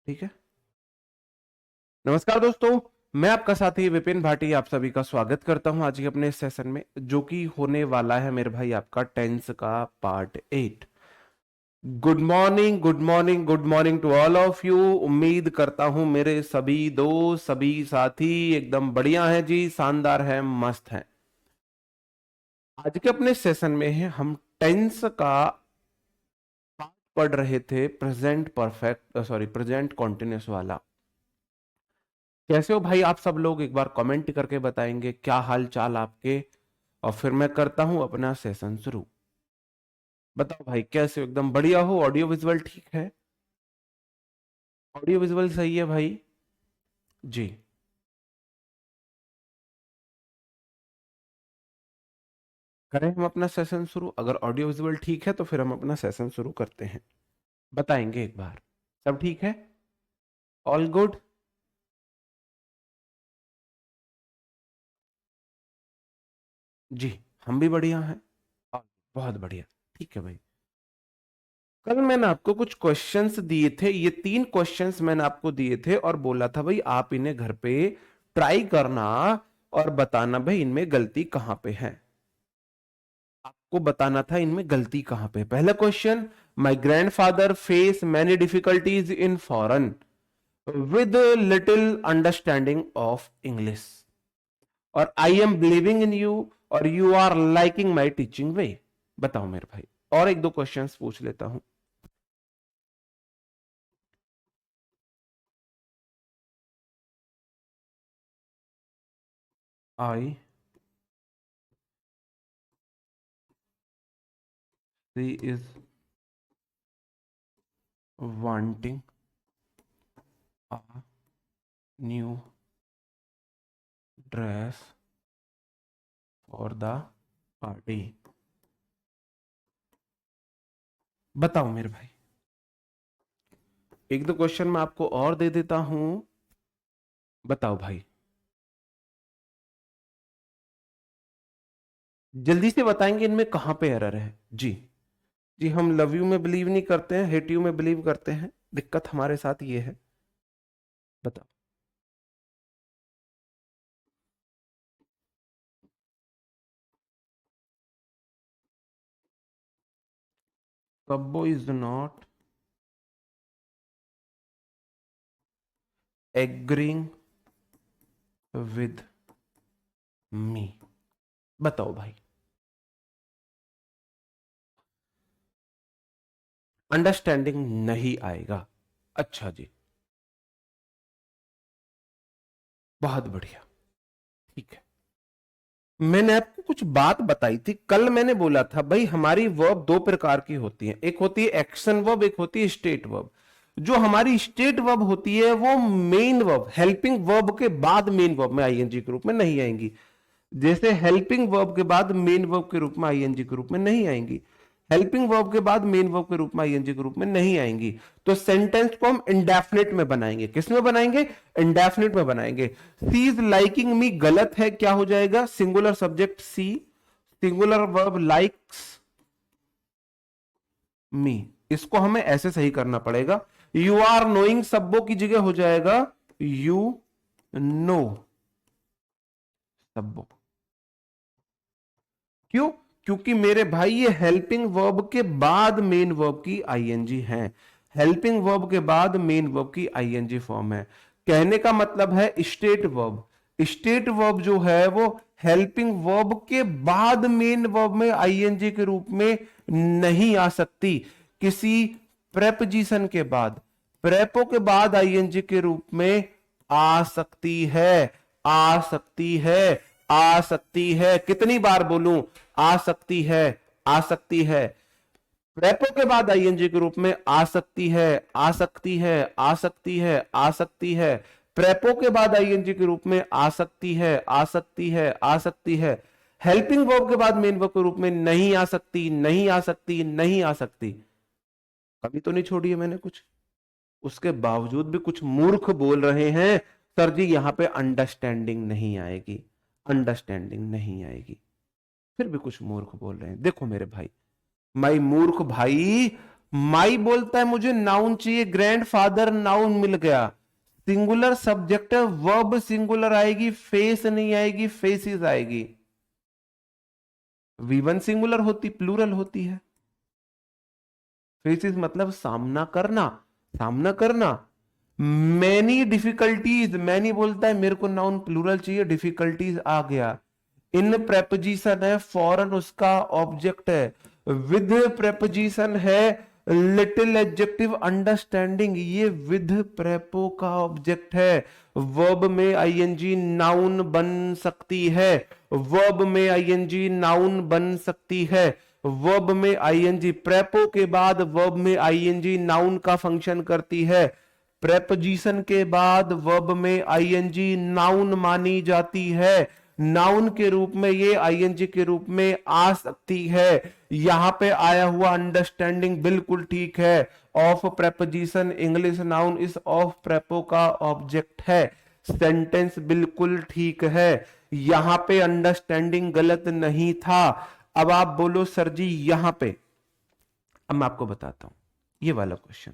ठीक है। नमस्कार दोस्तों, मैं आपका साथी विपिन भाटी आप सभी का स्वागत करता हूं आज के अपने इस सेशन में, जो कि होने वाला है मेरे भाई आपका टेंस का part 8। Good morning, good morning, good morning to all of you. उम्मीद करता हूं मेरे सभी दोस्त, सभी साथी एकदम बढ़िया हैं जी, शानदार हैं, मस्त हैं। आज के अपने सेशन में है हम टेंस का पार्ट पढ़ रहे थे, present perfect sorry present continuous वाला। कैसे हो भाई आप सब लोग, एक बार कमेंट करके बताएंगे क्या हाल चाल आपके, और फिर मैं करता हूं अपना सेशन शुरू। बताओ भाई कैसे हो, एकदम बढ़िया हो? ऑडियो विजुअल ठीक है? ऑडियो विजुअल सही है भाई जी? करें हम अपना सेशन शुरू? अगर ऑडियो विजुअल ठीक है तो फिर हम अपना सेशन शुरू करते हैं। बताएंगे एक बार, सब ठीक है? All good? जी, हम भी बढ़िया हैं। बहुत बढ़िया, ठीक है भाई। कल मैंने आपको कुछ क्वेश्चंस दिए थे, ये 3 क्वेश्चंस मैंने आपको दिए थे और बोला था भाई आप इन्हें घर पे ट्राई करना और बताना भाई इनमें गलती कहां पे है। आपको बताना था इनमें गलती कहां पे। पहला question, my grandfather face many difficulties in foreign with little understanding of English, और I am believing in you और you are liking my teaching way. बताओ मेरे भाई, और एक दो क्वेश्चंस पूछ लेता हूं। I see is wanting a new dress for the party. बताओ मेरे भाई, एक दो क्वेश्चन मैं आपको और दे देता हूं। बताओ भाई, जल्दी से बताएंगे इनमें कहां पे एरर है। जी जी, हम लव यू में बिलीव नहीं करते हैं, हेट यू में बिलीव करते हैं। दिक्कत हमारे साथ ये है। बताओ। कब्बो is not agreeing with me. बताओ भाई, अंडरस्टैंडिंग नहीं आएगा। अच्छा जी, बहुत बढ़िया, ठीक है। मैंने आपको कुछ बात बताई थी कल, मैंने बोला था भाई हमारी वर्ब दो प्रकार की होती है, एक होती है एक्शन वर्ब, एक होती है स्टेट वर्ब। जो हमारी स्टेट वर्ब होती है वो मेन वर्ब, हेल्पिंग वर्ब के बाद मेन वर्ब में आईएनजी के रूप में नहीं आएंगी। जैसे हेल्पिंग वर्ब के बाद मेन वर्ब के रूप में आईएनजी के रूप में नहीं आएंगी, हेल्पिंग वर्ब के बाद मेन वर्ब के रूप में आईएनजी के रूप में नहीं आएंगी। तो सेंटेंस को हम इंडेफिनिट में बनाएंगे। किस में बनाएंगे? इंडेफिनिट में बनाएंगे। सी इज लाइकिंग मी गलत है, क्या हो जाएगा? सिंगुलर सब्जेक्ट सी, सिंगुलर वर्ब लाइक्स मी। इसको हमें ऐसे सही करना पड़ेगा। यू आर नोइंग सब्बो की जगह हो जाएगा यू नो सब्बो। क्यों? क्योंकि मेरे भाई ये हेल्पिंग वर्ब के बाद मेन वर्ब की आईएनजी है। हेल्पिंग वर्ब के बाद मेन वर्ब की आईएनजी फॉर्म है। कहने का मतलब है स्टेट वर्ब, स्टेट वर्ब जो है वो हेल्पिंग वर्ब के बाद मेन वर्ब में आईएनजी के रूप में नहीं आ सकती। किसी प्रेपोजिशन के बाद, प्रेपो के बाद आईएनजी के रूप में आ सकती है, आ सकती है, आ सकती है। कितनी बार बोलूं? आ सकती है, आ सकती है। प्रेपो के बाद आईएनजी के रूप में आ सकती है, आ सकती है, आ सकती है, आ सकती है। प्रेपो के बाद आईएनजी के रूप में आ सकती है, आ सकती है, आ सकती है। हेल्पिंग वर्ब के बाद मेन वर्ब के रूप में नहीं आ सकती, नहीं आ सकती, नहीं आ सकती। कभी तो नहीं छोड़ी है मैंने कुछ? उसके बावजूद भी कुछ मूर्ख बोल रहे हैं सर जी यहां पे अंडरस्टैंडिंग नहीं आएगी, अंडरस्टैंडिंग नहीं आएगी। फिर भी कुछ मूर्ख बोल रहे हैं। देखो मेरे भाई, माई मूर्ख भाई, माई बोलता है मुझे नाउन चाहिए, ग्रैंडफादर नाउन मिल गया, सिंगुलर सब्जेक्ट है, वर्ब सिंगुलर आएगी, फेस नहीं आएगी, फेसिस आएगी। V1 सिंगुलर होती, प्लूरल होती है। फेसिस मतलब सामना करना, सामना करना। मैनी डिफिकल्टीज, मैनी बोलता है मेरे को नाउन प्लूरल चाहिए, डिफिकल्टीज आ गया। इन प्रेपोजिशन है, फॉरन उसका ऑब्जेक्ट है। विद प्रेपोजिशन है, लिटिल एडजेक्टिव अंडरस्टैंडिंग, ये विद प्रेपो का ऑब्जेक्ट है। वर्ब में आईएनजी नाउन बन सकती है, वर्ब में आईएनजी नाउन बन सकती है। वर्ब में आईएनजी, प्रेपो के बाद वर्ब में आईएनजी नाउन का फंक्शन करती है। प्रेपोजिशन के बाद वर्ब में आईएनजी नाउन मानी जाती है। नाउन के रूप में ये आईएनजी के रूप में आ सकती है। यहां पे आया हुआ अंडरस्टैंडिंग बिल्कुल ठीक है। ऑफ प्रेपोजिशन इंग्लिश नाउन इस ऑफ प्रेपो का ऑब्जेक्ट है। सेंटेंस बिल्कुल ठीक है, यहां पे अंडरस्टैंडिंग गलत नहीं था। अब आप बोलो सर जी यहां पे, अब मैं आपको बताता हूं ये वाला क्वेश्चन।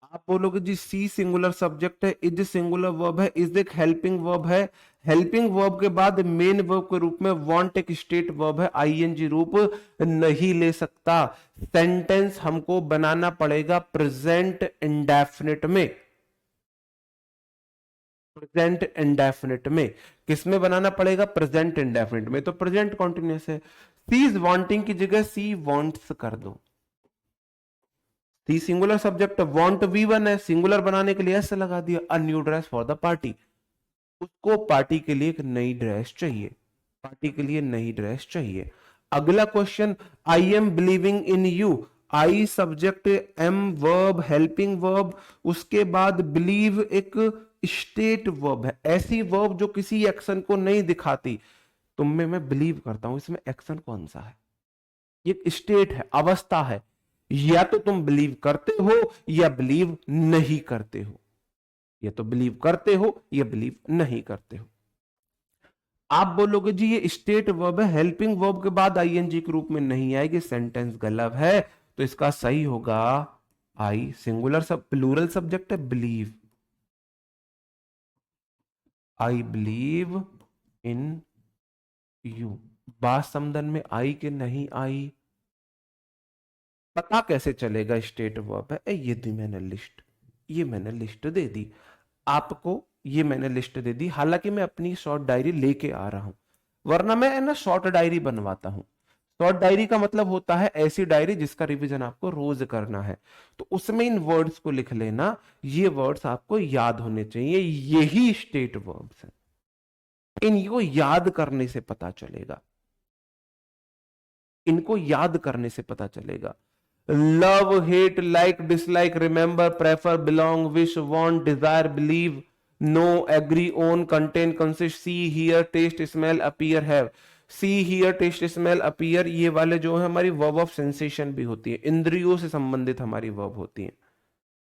आप बोलोगे जी सी सिंगुलर सब्जेक्ट है, इज सिंगुलर वर्ब है, इज एक हेल्पिंग वर्ब है। हेल्पिंग वर्ब के बाद मेन वर्ब के रूप में वांट एक स्टेट वर्ब है, आईएनजी रूप नहीं ले सकता। सेंटेंस हमको बनाना पड़ेगा प्रेजेंट इंडेफिनिट में। प्रेजेंट इंडेफिनिट में किसमें बनाना पड़ेगा? प्रेजेंट इंडेफिनिट में। तो प्रेजेंट कॉन्टिन्यूस है, सी इज वांटिंग की जगह सी वांट्स कर दो। सी सिंगुलर सब्जेक्ट, वांट V1 है, सिंगुलर बनाने के लिए एस लगा दिया। अ new dress for the party, उसको पार्टी के लिए एक नई ड्रेस चाहिए, पार्टी के लिए नई ड्रेस चाहिए। अगला question, I am believing in you, I subject, am verb, helping verb, उसके बाद बिलीव एक स्टेट वर्ब है, ऐसी वर्ब जो किसी एक्शन को नहीं दिखाती। तुम में मैं बिलीव करता हूं, इसमें एक्शन कौन सा है? ये स्टेट है, अवस्था है। या तो तुम बिलीव करते हो या बिलीव नहीं करते हो, या तो बिलीव करते हो या बिलीव नहीं करते हो। आप बोलोगे जी ये स्टेट वर्ब है, हेल्पिंग वर्ब के बाद आईएनजी के रूप में नहीं आएगी, सेंटेंस गलत है। तो इसका सही होगा आई सिंगुलर सब प्लूरल सब्जेक्ट है believe, I believe in you. बात समझन में आई कि नहीं आई? पता कैसे चलेगा स्टेट वर्ब है? ये दी मैंने लिस्ट, ये मैंने लिस्ट दे दी आपको, ये मैंने लिस्ट दे दी। हालांकि मैं अपनी शॉर्ट डायरी लेके आ रहा हूं, वरना मैं ना शॉर्ट डायरी बनवाता हूं। शॉर्ट डायरी का मतलब होता है ऐसी डायरी जिसका रिवीजन आपको रोज करना है। तो उसमें इन वर्ड्स को लिख लेना, ये वर्ड्स आपको याद होने चाहिए, यही स्टेट वर्ब्स हैं। इनको याद करने से पता चलेगा, इनको याद करने से पता चलेगा। Love, hate, like, dislike, remember, prefer, belong, wish, want, desire, believe, know, agree, own, contain, consist, see, hear, taste, smell, appear, have. See, hear, taste, smell, appear, ये वाले जो है हमारी वर्ब ऑफ सेंसेशन भी होती है, इंद्रियों से संबंधित हमारी वर्ब होती है,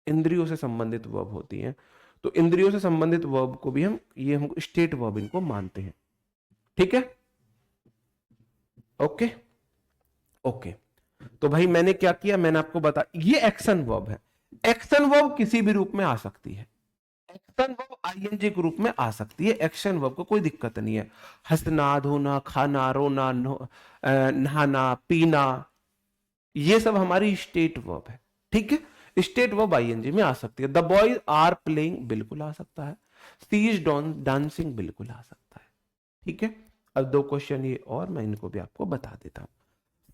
इंद्रियों से संबंधित वर्ब होती है। तो इंद्रियों से संबंधित वर्ब को भी हम स्टेट वर्ब इनको मानते हैं। ठीक है, ओके ओके। तो भाई मैंने क्या किया, मैंने आपको बता, ये एक्शन वर्ब है। एक्शन वर्ब किसी भी रूप में आ सकती है, एक्शन वर्ब आईएनजी के रूप में आ सकती है, एक्शन वर्ब को कोई दिक्कत नहीं है। हंसना, धोना, खाना, रोना, नहाना, पीना, ये सब हमारी स्टेट वर्ब है। ठीक है, स्टेट वर्ब आईएनजी में आ सकती है। द बॉयज आर प्लेइंग बिल्कुल आ सकता है, सी इज डांसिंग बिल्कुल आ सकता है। ठीक है, अब दो क्वेश्चन ये और मैं इनको भी आपको बता देता हूं।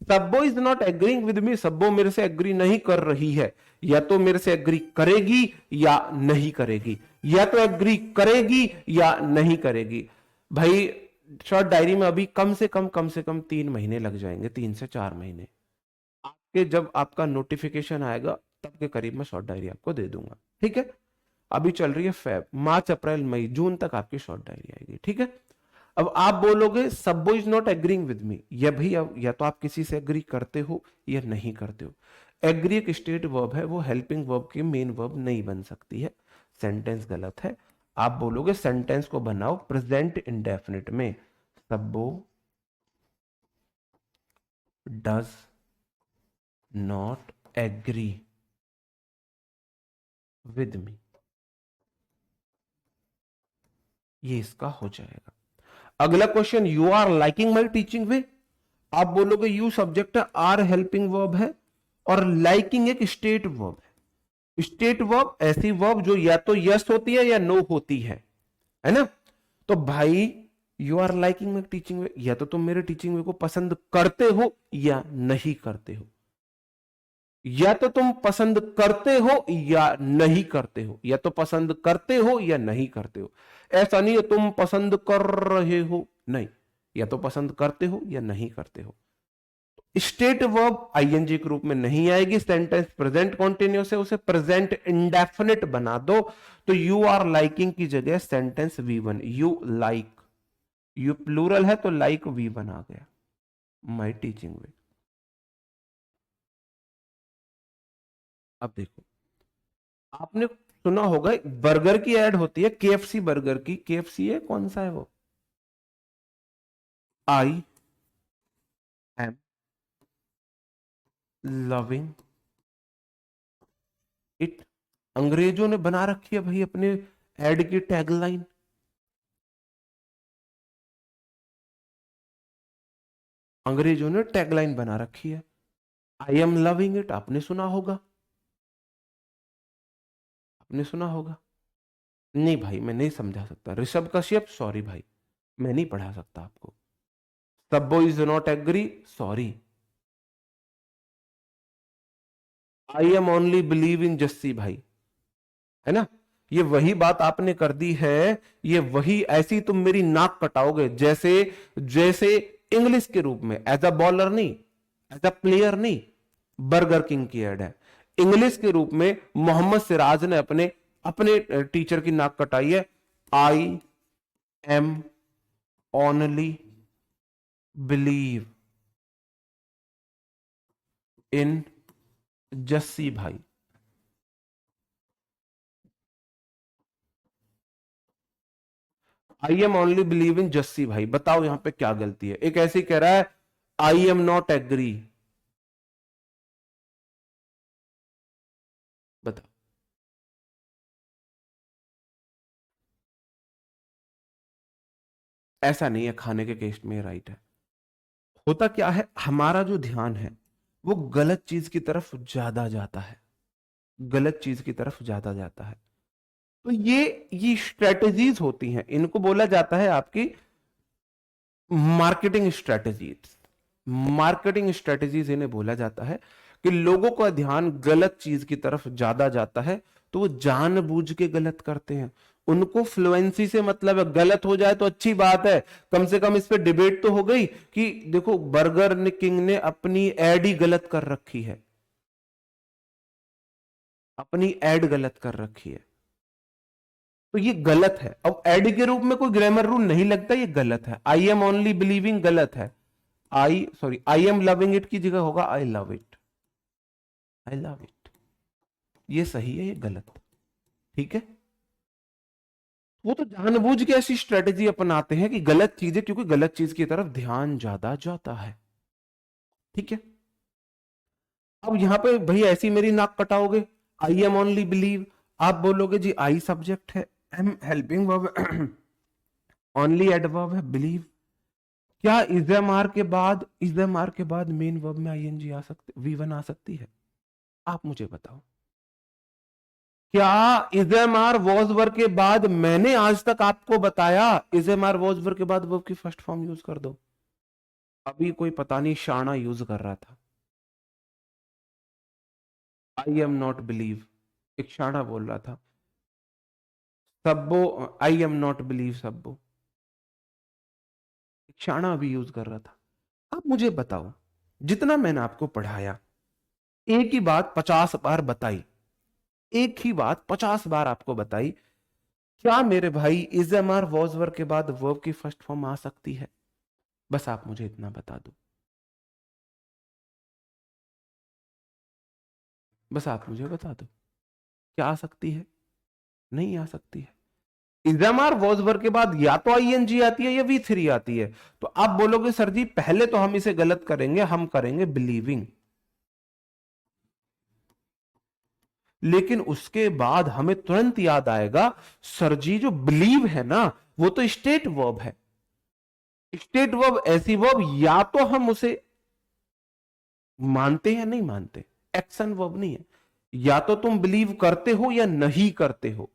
सब्बो is not agreeing with me, सब्बो मेरे से एग्री नहीं कर रही है। या तो मेरे से एग्री करेगी या नहीं करेगी, या तो एग्री करेगी या नहीं करेगी। भाई शॉर्ट डायरी में अभी कम से कम 3 महीने लग जाएंगे, 3 से 4 महीने। आपके जब आपका नोटिफिकेशन आएगा तब के करीब मैं शॉर्ट डायरी आपको दे दूंगा। ठीक है, अभी चल रही है फेब, मार्च, अप्रैल, मई, जून तक आपकी शॉर्ट डायरी आएगी। ठीक है, अब आप बोलोगे सब्बो is not agreeing with me, या भाई या तो आप किसी से एग्री करते हो या नहीं करते हो। एग्री एक स्टेट वर्ब है, वो हेल्पिंग वर्ब की मेन वर्ब नहीं बन सकती है, सेंटेंस गलत है। आप बोलोगे सेंटेंस को बनाओ प्रेजेंट इंडेफिनिट में, Sabbo does not agree with me, ये इसका हो जाएगा। अगला question, you are liking my teaching way. आप बोलोगे यू सब्जेक्ट है, आर हेल्पिंग वर्ब है और लाइकिंग एक स्टेट वर्ब है। स्टेट वर्ब ऐसी वर्ब जो या तो यस होती है या नो होती है ना। तो भाई you are liking my teaching way, या तो तुम मेरे टीचिंग वे को पसंद करते हो या नहीं करते हो, या तो तुम पसंद करते हो या नहीं करते हो, या तो पसंद करते हो या नहीं करते हो। ऐसा नहीं है तुम पसंद कर रहे हो, नहीं, या तो पसंद करते हो या नहीं करते हो। स्टेट वर्ब आईएनजी के रूप में नहीं आएगी, सेंटेंस प्रेजेंट कॉन्टिन्यूस है, उसे प्रेजेंट इंडेफिनिट बना दो। तो यू आर लाइकिंग की जगह sentence V1, you like, you plural है तो लाइक V1 आ गया, माई टीचिंग वे। अब देखो, आपने सुना होगा बर्गर की ऐड होती है, KFC बर्गर की, KFC है, कौन सा है वो, आई एम लविंग इट। अंग्रेजों ने बना रखी है भाई अपने ऐड की टैगलाइन। अंग्रेजों ने टैगलाइन बना रखी है, आई एम लविंग इट। आपने सुना होगा, आपने सुना होगा। नहीं भाई मैं नहीं समझा सकता, ऋषभ कश्यप सॉरी भाई, मैं नहीं पढ़ा सकता आपको। Sabbo is not agree, sorry. I am only believe in Jassi भाई, है ना। ये वही बात आपने कर दी है, ये वही, ऐसी तुम मेरी नाक कटाओगे जैसे, जैसे इंग्लिश के रूप में एज अ बॉलर नहीं, एज अ प्लेयर नहीं, बर्गर किंग की एड है। इंग्लिश के रूप में मोहम्मद सिराज ने अपने अपने टीचर की नाक कटाई है, I am only believe in Jassi भाई। I am only believe in Jassi भाई, बताओ यहां पे क्या गलती है। एक ऐसे कह रहा है आई एम नॉट एग्री, बताओ। ऐसा नहीं है, खाने के केस में राइट है। होता क्या है, हमारा जो ध्यान है वो गलत चीज की तरफ ज्यादा जाता है, गलत चीज की तरफ ज्यादा जाता है। तो ये स्ट्रेटेजीज होती हैं, इनको बोला जाता है आपकी मार्केटिंग स्ट्रेटेजीज। मार्केटिंग स्ट्रेटेजीज इन्हें बोला जाता है कि लोगों का ध्यान गलत चीज की तरफ ज्यादा जाता है, तो वो जानबूझ के गलत करते हैं। उनको फ्लुएंसी से मतलब है, गलत हो जाए तो अच्छी बात है, कम से कम इस पे डिबेट तो हो गई कि देखो बर्गर किंग ने अपनी एड ही गलत कर रखी है, अपनी एड गलत कर रखी है, तो ये गलत है। अब एड के रूप में कोई ग्रामर रूल नहीं लगता, ये गलत है। आई एम ओनली बिलीविंग गलत है, आई एम लविंग इट की जगह होगा I love it, I love it, ये सही है, ये गलत, ठीक है। वो तो जानबूझ के ऐसी स्ट्रेटेजी अपनाते हैं कि गलत चीजें, क्योंकि गलत चीज की तरफ ध्यान ज्यादा जाता है, ठीक है। अब यहां पे भाई ऐसी मेरी नाक कटाओगे, आई एम ओनली बिलीव, आप बोलोगे जी आई सब्जेक्ट है, am helping verb, only adverb है, बिलीव। क्या इजएमआर के बाद, इजएमआर के बाद मेन वर्ब में आईएनजी आ सकते, V1 आ सकती है? आप मुझे बताओ, क्या इजएमआर वॉज वर्ब के बाद, मैंने आज तक आपको बताया इजएमआर वॉज वर्ब के बाद वर्ब की फर्स्ट फॉर्म यूज कर दो? अभी कोई पता नहीं शाना यूज कर रहा था, आई एम नॉट बिलीव, एक शाना बोल रहा था, सब्बो, आई एम नॉट बिलीव सब्बो, एक शाना अभी यूज कर रहा था। आप मुझे बताओ, जितना मैंने आपको पढ़ाया, एक ही बात 50 बार बताई, एक ही बात 50 बार आपको बताई, क्या मेरे भाई इजएमआर वॉज वर्ब के बाद वर्ब की फर्स्ट फॉर्म आ सकती है? बस आप मुझे इतना बता दो, बस आप मुझे बता दो, क्या आ सकती है? नहीं आ सकती है। इजएमआर वॉज वर्ब के बाद या तो आईएनजी आती है या V3 आती है। तो आप बोलोगे सर जी पहले तो हम इसे गलत करेंगे, हम करेंगे बिलीविंग, लेकिन उसके बाद हमें तुरंत याद आएगा, सर जी जो बिलीव है ना, वो तो स्टेट वर्ब है। स्टेट वर्ब ऐसी वर्ब, या तो हम उसे मानते हैं या नहीं मानते, एक्शन वर्ब नहीं है। या तो तुम बिलीव करते हो या नहीं करते हो,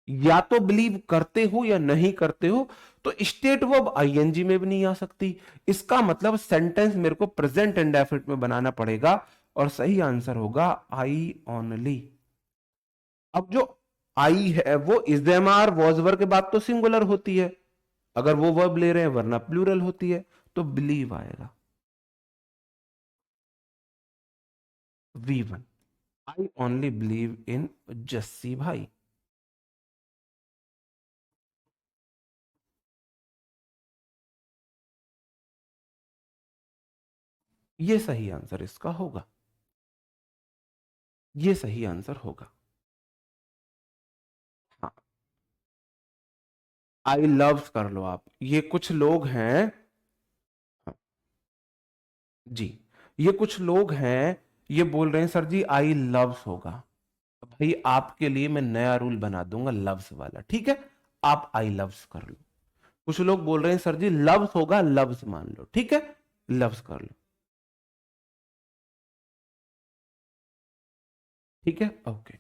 या तो बिलीव करते हो या नहीं करते हो, तो स्टेट वर्ब आईएनजी में भी नहीं आ सकती। इसका मतलब सेंटेंस मेरे को प्रेजेंट इंडेफिनिट में बनाना पड़ेगा, और सही आंसर होगा आई ओनली। अब जो आई है वो is am are was verb के बाद तो सिंगुलर होती है, अगर वो वर्ब ले रहे हैं, वरना प्लूरल होती है, तो बिलीव आएगा। V1, I only believe in Jassi भाई। ये सही आंसर इसका होगा, ये सही आंसर होगा। हाँ, आई लव्स कर लो आप, ये कुछ लोग हैं। हाँ, जी, ये कुछ लोग हैं, ये बोल रहे हैं सर जी आई लव्स होगा। तो भाई आपके लिए मैं नया रूल बना दूंगा लव्स वाला, ठीक है, आप आई लव्स कर लो। कुछ लोग बोल रहे हैं सर जी लव्स होगा, लव्स मान लो, ठीक है, लव्स कर लो, ठीक है, ओके।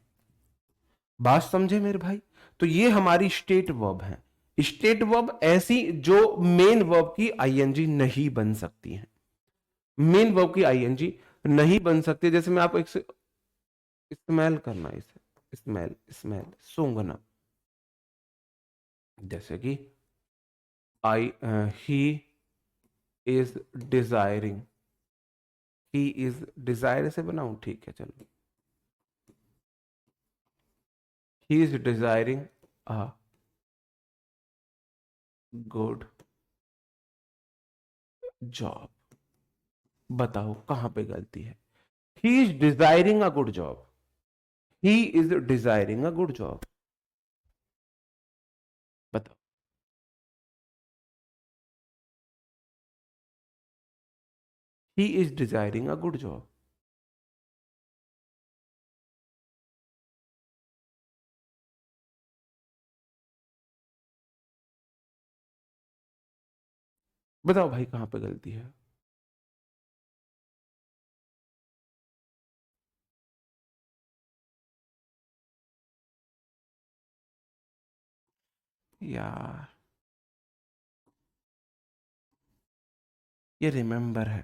बात समझे मेरे भाई? तो ये हमारी स्टेट वर्ब है। स्टेट वर्ब ऐसी जो मेन वर्ब की आईएनजी नहीं बन सकती है, मेन वर्ब की आईएनजी नहीं बन सकती। जैसे मैं आपको एक स्मेल करना, इसे स्मेल, स्मेल सूंघना, जैसे कि I he is desiring, he is desire से बनाऊं, ठीक है चलो, he is desiring a good job. बताओ कहां पे गलती है? He is desiring a good job, he is desiring a good job, बताओ। He is desiring a good job. बताओ भाई कहां पे गलती है? यार, ये रिमेंबर है,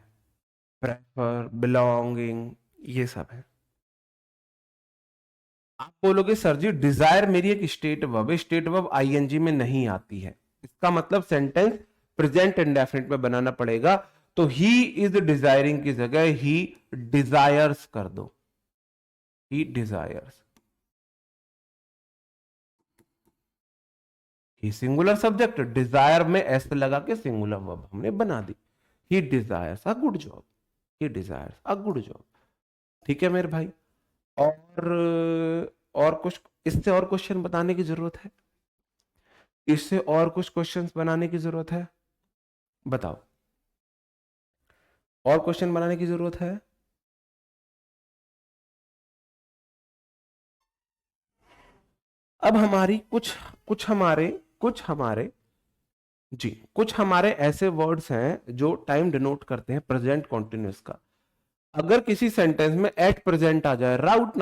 प्रेफर, बिलोंगिंग, ये सब है। आप बोलोगे सर जी डिजायर मेरी एक स्टेट वर्ब है, स्टेट वर्ब आईएनजी में नहीं आती है, इसका मतलब सेंटेंस प्रेजेंट इंडेफिनिट में बनाना पड़ेगा। तो ही इज डिजायरिंग की जगह ही डिजायर्स कर दो, he desires. He singular subject, desire में एस लगा के सिंगुलर वर्ब हमने बना दी। He desires a good job, he desires a good job, ठीक है मेरे भाई। और कुछ इससे और क्वेश्चन बताने की जरूरत है? इससे और कुछ क्वेश्चंस बनाने की जरूरत है? बताओ, और क्वेश्चन बनाने की जरूरत है? अब हमारी कुछ कुछ हमारे जी, कुछ हमारे ऐसे वर्ड्स हैं जो टाइम डिनोट करते हैं प्रेजेंट कॉन्टिन्यूस का। अगर किसी सेंटेंस में एट प्रेजेंट आ जाए, राइट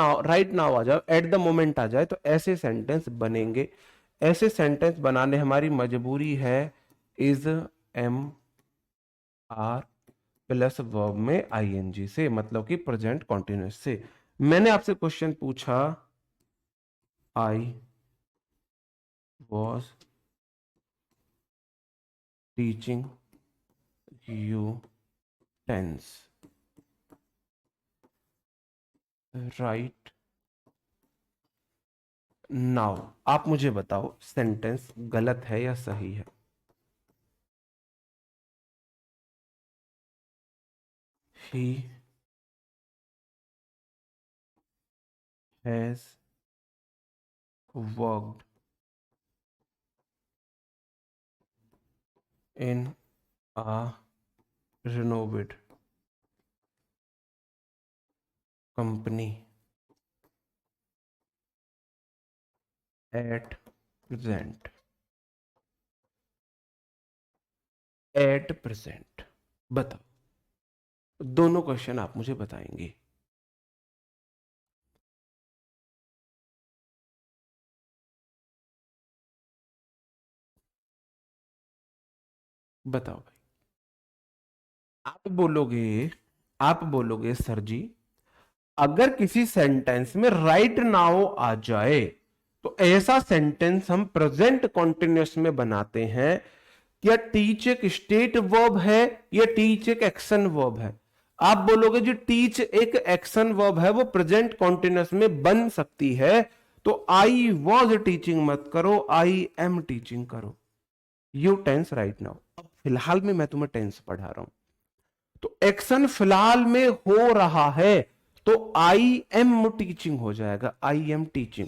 नाउ आ जाए, एट द मोमेंट आ जाए, तो ऐसे सेंटेंस बनेंगे। ऐसे सेंटेंस बनाने हमारी मजबूरी है is am are plus verb में आईएनजी से, मतलब कि प्रेजेंट कॉन्टिन्यूस से। मैंने आपसे क्वेश्चन पूछा, I was teaching you tense, right now. आप मुझे बताओ सेंटेंस गलत है या सही है? He has worked in a renovated company at present, at present. बताओ, दोनों क्वेश्चन आप मुझे बताएंगे। बताओ भाई। आप बोलोगे सर जी, अगर किसी सेंटेंस में राइट नाउ आ जाए तो ऐसा सेंटेंस हम प्रेजेंट कॉन्टिन्यूअस में बनाते हैं। क्या टीच एक स्टेट वर्ब है या टीच एक एक्शन वर्ब है? आप बोलोगे जी टीच एक एक्शन वर्ब है, वो प्रेजेंट कॉन्टिन्यूअस में बन सकती है, तो आई वॉज टीचिंग मत करो, आई एम टीचिंग करो। You tense right now. अब फिलहाल में मैं तुम्हें टेंस पढ़ा रहा हूं, तो एक्शन फिलहाल में हो रहा है, तो आई एम टीचिंग हो जाएगा, आई एम टीचिंग।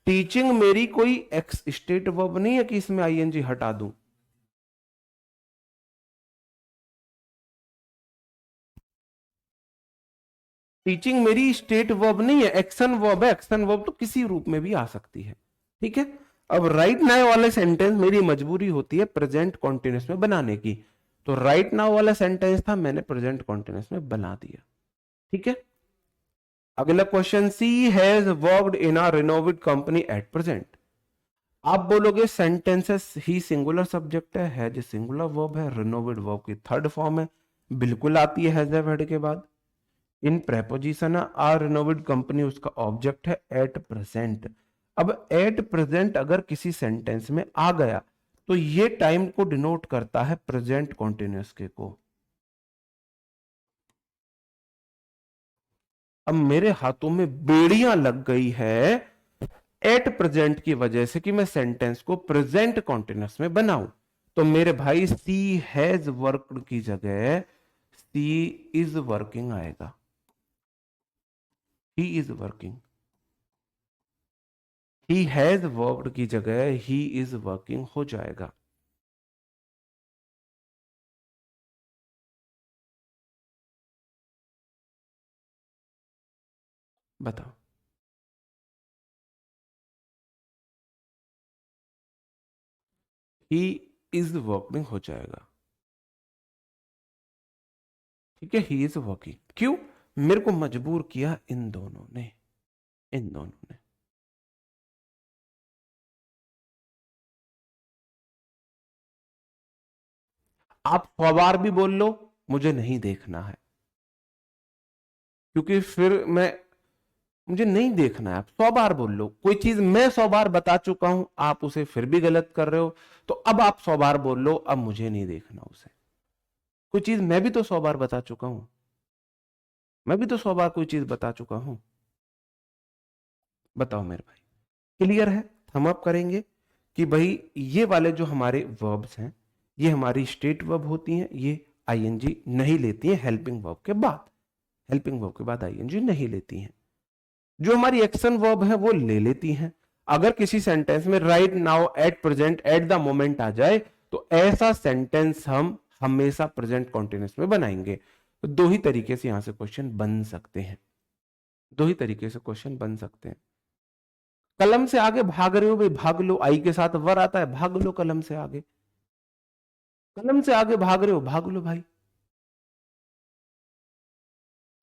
टीचिंग मेरी कोई एक्स स्टेट वर्ब नहीं है कि इसमें आईएनजी हटा दूं। टीचिंग मेरी स्टेट वर्ब नहीं है, एक्शन वर्ब है। एक्शन वर्ब तो किसी रूप में भी आ सकती है, ठीक है। अब राइट नाउ वाले सेंटेंस मेरी मजबूरी होती है प्रेजेंट कॉन्टिन्यूस में बनाने की, तो राइट नाउ वाला सेंटेंस था, मैंने प्रेजेंट कॉन्टिन्यूस में बना दिया, ठीक है। अगला question, she has worked in a renovated company at present. आप बोलोगे सेंटेंसेस ही सिंगुलर सब्जेक्ट है जो सिंगुलर वर्ब है, रिनोवेड वर्ब की थर्ड फॉर्म है, बिल्कुल आती है हैज हैव हेड के बाद। इन प्रेपोजिशन आर रिनोवेड कंपनी उसका ऑब्जेक्ट है एट प्रेजेंट। अब एट प्रेजेंट अगर किसी सेंटेंस में आ गया तो ये टाइम को डिनोट करता है प्रेजेंट कॉन्टिन्यूअस के को। अब मेरे हाथों में बेड़ियां लग गई है एट प्रेजेंट की वजह से कि मैं सेंटेंस को प्रेजेंट कॉन्टिन्यूअस में बनाऊं, तो मेरे भाई सी हैज वर्कड की जगह सी इज वर्किंग आएगा, he is working. He has worked की जगह ही इज वर्किंग हो जाएगा। बताओ। ही इज वर्किंग हो जाएगा, ठीक है। ही इज वर्किंग क्यों? मेरे को मजबूर किया इन दोनों ने, इन दोनों ने। आप 100 बार भी बोल लो, मुझे नहीं देखना है, क्योंकि फिर मैं, मुझे नहीं देखना है। आप 100 बार बोल लो कोई चीज, मैं 100 बार बता चुका हूं, आप उसे फिर भी गलत कर रहे हो, तो अब आप 100 बार बोल लो, अब मुझे नहीं देखना उसे। कोई चीज मैं भी तो 100 बार बता चुका हूं, मैं भी तो 100 बार कोई चीज बता चुका हूं। बताओ मेरे भाई, क्लियर है? हम अप करेंगे कि भाई ये वाले जो हमारे वर्ब्स हैं, ये हमारी स्टेट वर्ब होती हैं, ये आईएनजी नहीं लेती हैं हेल्पिंग वर्ब के बाद, हेल्पिंग वर्ब के बाद आईएनजी नहीं लेती हैं। जो हमारी एक्शन वर्ब है वो ले लेती हैं। अगर किसी सेंटेंस में right now, at present, at the moment आ जाए, तो ऐसा सेंटेंस हम हमेशा प्रेजेंट कॉन्टिन्यूस में बनाएंगे। तो दो ही तरीके से यहां से क्वेश्चन बन सकते हैं, दो ही तरीके से क्वेश्चन बन सकते हैं। कलम से आगे भाग रहे हो भाई, भाग लो, आई के साथ वर आता है, भाग लो कलम से आगे, कलम से आगे भाग रहे हो, भाग लो भाई,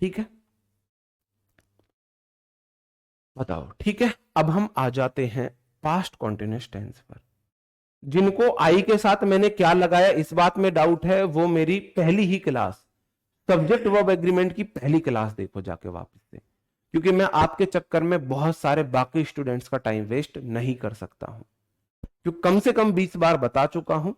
ठीक है। बताओ, ठीक है। अब हम आ जाते हैं पास्ट कॉन्टिन्यूस टेंस पर। जिनको आई के साथ मैंने क्या लगाया इस बात में डाउट है, वो मेरी पहली ही क्लास, सब्जेक्ट वर्ब एग्रीमेंट की पहली क्लास देखो जाके वापस से, क्योंकि मैं आपके चक्कर में बहुत सारे बाकी स्टूडेंट्स का टाइम वेस्ट नहीं कर सकता हूं, क्योंकि कम से कम 20 बार बता चुका हूं,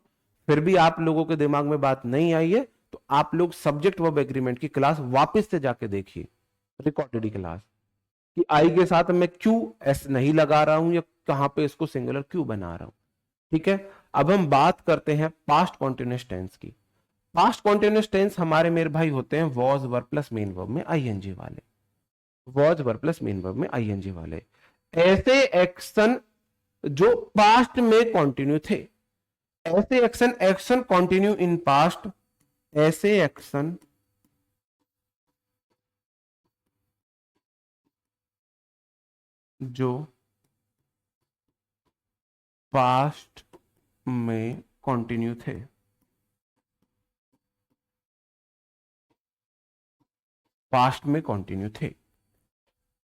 फिर भी आप लोगों के दिमाग में बात नहीं आई है, तो आप लोग सब्जेक्ट वर्ब एग्रीमेंट की क्लास वापस से जाके देखिए, रिकॉर्डेड क्लास, कि आई के साथ मैं क्यों एस नहीं लगा रहा हूं या कहां पे इसको सिंगुलर क्यों बना रहा हूं, ठीक है। अब हम बात करते हैं पास्ट कॉन्टिन्यूस टेंस की। पास्ट कॉन्टिन्यूस टेंस हमारे मेरे भाई होते हैं was verb plus main verb में आईएनजी वाले, was verb plus main verb में आईएनजी वाले। ऐसे एक्शन जो पास्ट में कंटिन्यू थे, ऐसे action, action continue in past, ऐसे एक्शन जो पास्ट में कंटिन्यू थे। पास्ट में कंटिन्यू थे।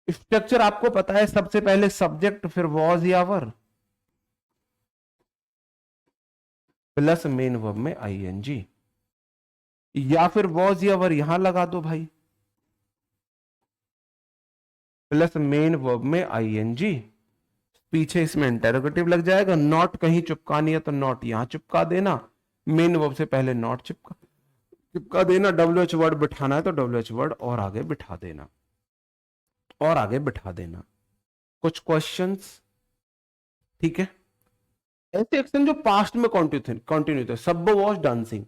स्ट्रक्चर आपको पता है, सबसे पहले सब्जेक्ट, फिर वॉज या वर, प्लस मेन वर्ब में आईएनजी, या फिर वॉज या वर यहां लगा दो भाई, प्लस मेन वर्ब में आईएनजी, पीछे इसमें इंटरोगेटिव लग जाएगा। नॉट कहीं चिपकानी है तो नॉट यहां चिपका देना, मेन वर्ब से पहले नॉट चिपका देना। डब्ल्यूएच वर्ड बिठाना है तो डब्ल्यूएच वर्ड और आगे बिठा देना, और आगे बिठा देना। कुछ क्वेश्चंस? ठीक है। ऐसे एक्शन जो पास्ट में कंटिन्यू थे, सब्बो वॉज डांसिंग,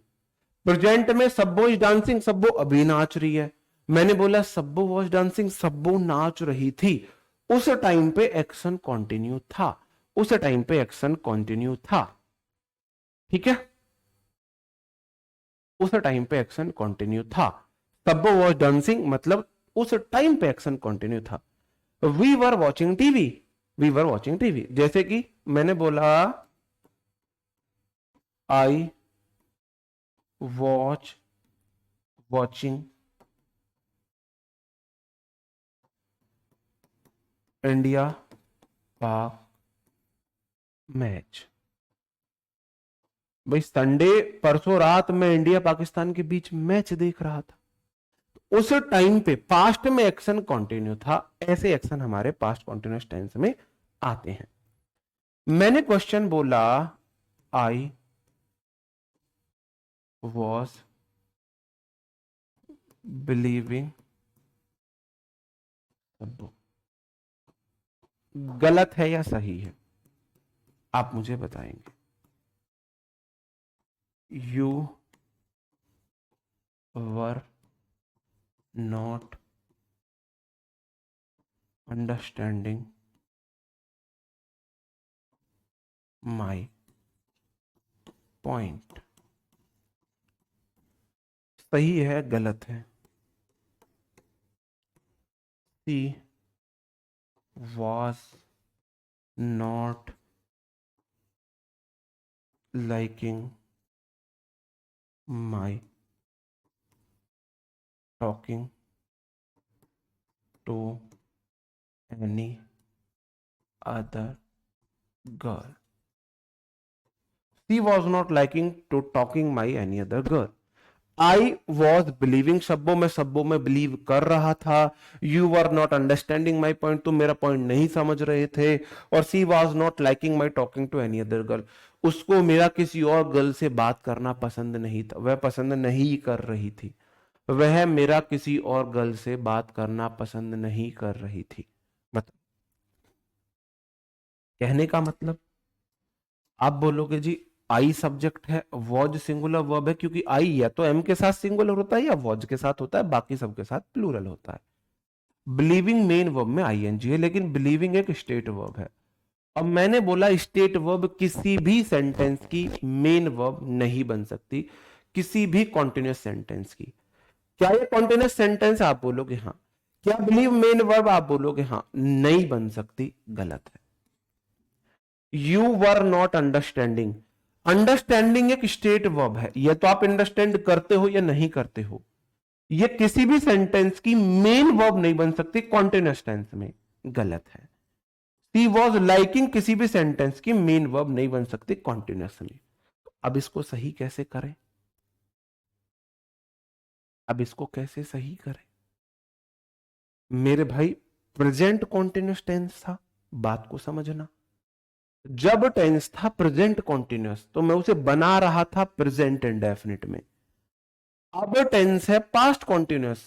प्रेजेंट में सब्बो इज डांसिंग, सब्बो अभी नाच रही है। मैंने बोला सब्बो वॉज डांसिंग, सब्बो नाच रही थी, उस टाइम पे एक्शन कंटिन्यू था, उस टाइम पे एक्शन कंटिन्यू था। ठीक है, उस टाइम पे एक्शन कंटिन्यू था। सब्बो वॉज डांसिंग मतलब उस टाइम पे एक्शन कंटिन्यू था। We were watching TV, we were watching TV, जैसे कि मैंने बोला I watching India Pak match. भाई संडे परसों रात में इंडिया पाकिस्तान के बीच मैच देख रहा था, उस टाइम पे पास्ट में एक्शन कंटिन्यू था। ऐसे एक्शन हमारे पास्ट कंटिन्यूअस टेंस में आते हैं। मैंने क्वेश्चन बोला आई वॉज बिलीविंग, गलत है या सही है आप मुझे बताएंगे। You were not understanding my point. सही है गलत है? She was not liking my talking to any other girl. She was not liking to talking my any other girl. I was believing, सब्बों में बिलीव कर रहा था। You were not understanding my point, तुम मेरा पॉइंट नहीं समझ रहे थे। और she was not liking my talking to any other girl, उसको मेरा किसी और गर्ल से बात करना पसंद नहीं था, वह पसंद नहीं कर रही थी, वह मेरा किसी और गर्ल से बात करना पसंद नहीं कर रही थी। मतलब कहने का मतलब, आप बोलोगे जी आई सब्जेक्ट है, वॉज सिंगुलर वर्ब है, क्योंकि आई या तो एम के साथ सिंगुलर होता है या वॉज के साथ होता है, बाकी सबके साथ प्लूरल होता है। बिलीविंग मेन वर्ब में आईएनजी है, लेकिन बिलीविंग एक स्टेट वर्ब है। अब मैंने बोला स्टेट वर्ब किसी भी सेंटेंस की मेन वर्ब नहीं बन सकती, किसी भी कॉन्टिन्यूअस सेंटेंस की। क्या ये कॉन्टिन्यूअस सेंटेंस? आप बोलोगे हाँ। क्या बिलीव मेन वर्ब? आप बोलोगे हाँ। नहीं बन सकती, गलत है। You were not understanding, understanding एक स्टेट वर्ब है, यह तो आप अंडरस्टैंड करते हो या नहीं करते हो, ये किसी भी सेंटेंस की मेन वर्ब नहीं बन सकती कॉन्टिन्यूअस टेंस में, गलत है। सी वॉज लाइकिंग किसी भी सेंटेंस की मेन वर्ब नहीं बन सकती कॉन्टिन्यूअस में। अब इसको सही कैसे करें? अब इसको कैसे सही करें मेरे भाई? प्रेजेंट कॉन्टिन्यूअस टेंस था, बात को समझना। जब टेंस था प्रेजेंट कॉन्टिन्यूअस तो मैं उसे बना रहा था प्रेजेंट इंडेफिनिट में। अब टेंस है पास्ट कॉन्टिन्यूअस,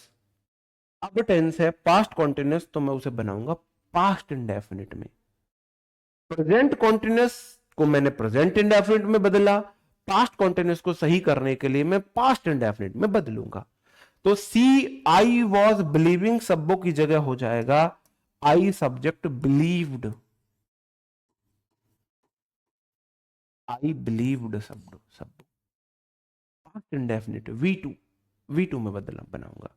अब टेंस है पास्ट कॉन्टिन्यूअस तो मैं उसे बनाऊंगा पास्ट इंडेफिनिट में। प्रेजेंट कॉन्टिन्यूअस को मैंने प्रेजेंट इंडेफिनिट में बदला, पास्ट कॉन्टिन्यूअस को सही करने के लिए मैं पास्ट इंडेफिनिट में बदलूंगा। तो सी आई वॉज बिलीविंग सब्बो की जगह हो जाएगा I subject believed, I believed सब पास्ट इंडेफिनिट V2 में बनाऊंगा।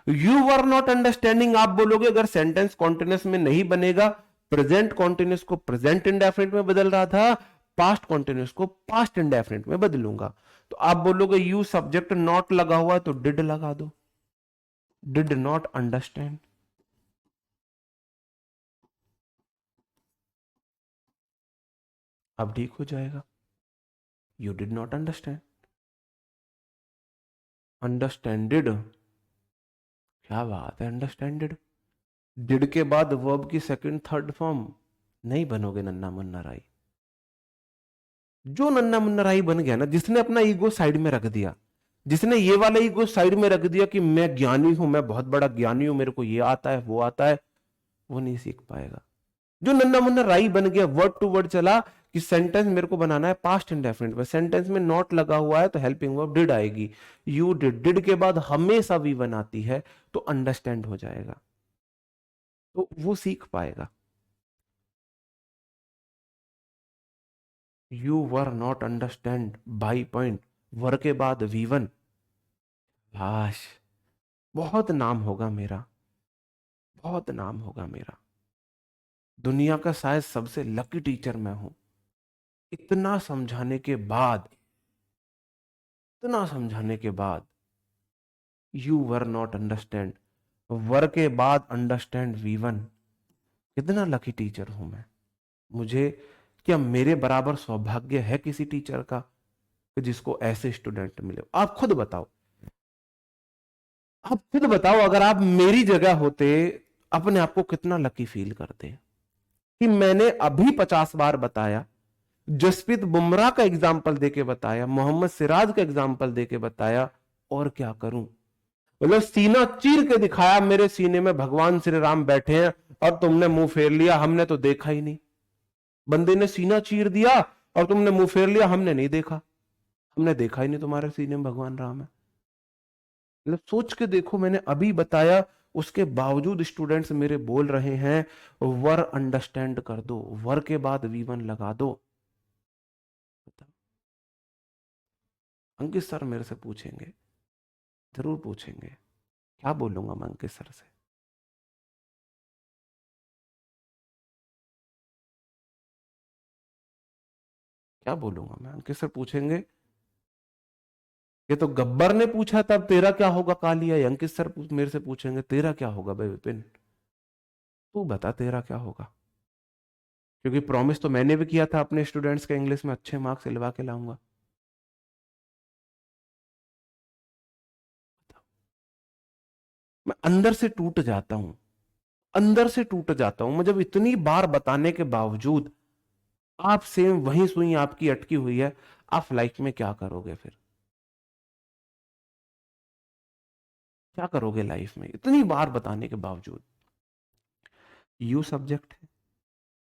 यू वर नॉट अंडरस्टैंडिंग, आप बोलोगे अगर सेंटेंस कॉन्टिन्यूअस में नहीं बनेगा, प्रेजेंट कॉन्टिन्यूअस को प्रेजेंट इंडेफिनिट में बदल रहा था, पास्ट कॉन्टिन्यूस को पास्ट इंडेफिनिट में बदलूंगा। तो आप बोलोगे यू सब्जेक्ट नॉट लगा हुआ है तो डिड लगा दो, डिड नॉट अंडरस्टैंड। अब ठीक हो जाएगा। यू डिड नॉट अंडरस्टैंड, अंडरस्टैंडेड, क्या बात है, अंडरस्टैंडेड। डिड के बाद वर्ब की सेकंड थर्ड फॉर्म नहीं बनोगे नन्ना मुन्ना राई। जो नन्ना मुन्ना राई बन गया ना, जिसने अपना ईगो साइड में रख दिया, जिसने ये वाला ईगो साइड में रख दिया कि मैं ज्ञानी हूं, मैं बहुत बड़ा ज्ञानी हूं, मेरे को ये आता है वो आता है, वो नहीं सीख पाएगा। जो नन्ना मुन्ना राई बन गया, वर्ड टू वर्ड चला कि सेंटेंस मेरे को बनाना है पास्ट इंडेफिनिट में, सेंटेंस में नॉट लगा हुआ है तो हेल्पिंग वर्ब डिड आएगी। यू डिड, डिड के बाद हमेशा वी वन आती है तो अंडरस्टैंड हो जाएगा, तो वो सीख पाएगा। You were not understand by point, were के बाद वी वन, लाश, बहुत नाम होगा मेरा, बहुत नाम होगा मेरा। दुनिया का शायद सबसे लकी टीचर मैं हूं। इतना समझाने के बाद, इतना समझाने के बाद यू वर नॉट अंडरस्टैंड, वर के बाद अंडरस्टैंड वी वन, कितना लकी टीचर हूं मैं। मुझे, क्या मेरे बराबर सौभाग्य है किसी टीचर का कि जिसको ऐसे स्टूडेंट मिले? आप खुद बताओ, आप खुद बताओ, अगर आप मेरी जगह होते अपने आप को कितना लकी फील करते कि मैंने अभी 50 बार बताया, जसप्रीत बुमराह का एग्जाम्पल देके बताया, मोहम्मद सिराज का एग्जाम्पल देके बताया, और क्या करूं? मतलब सीना चीर के दिखाया, मेरे सीने में भगवान श्री राम बैठे हैं और तुमने मुंह फेर लिया, हमने तो देखा ही नहीं। बंदे ने सीना चीर दिया और तुमने मुंह फेर लिया, हमने नहीं देखा, हमने देखा ही नहीं तुम्हारे सीने में भगवान राम है। मतलब सोच के देखो, मैंने अभी बताया, उसके बावजूद स्टूडेंट्स मेरे बोल रहे हैं वर अंडरस्टैंड कर दो, वर के बाद वी वन लगा दो। अंकित सर मेरे से पूछेंगे, जरूर पूछेंगे, क्या बोलूंगा मैं अंकित सर से? क्या बोलूंगा मैं? अंकित सर पूछेंगे ये तो गब्बर ने पूछा तब तेरा क्या होगा कालिया, अंकित सर मेरे से पूछेंगे तेरा क्या होगा भाई विपिन, तू बता तेरा क्या होगा। क्योंकि प्रॉमिस तो मैंने भी किया था अपने स्टूडेंट्स के इंग्लिश में अच्छे मार्क्स दिलवा के लाऊंगा। मैं अंदर से टूट जाता हूं, अंदर से टूट जाता हूं मैं जब इतनी बार बताने के बावजूद आप सेम वही सुई आपकी अटकी हुई है। आप लाइफ में क्या करोगे फिर? क्या करोगे लाइफ में इतनी बार बताने के बावजूद? यू सब्जेक्ट है,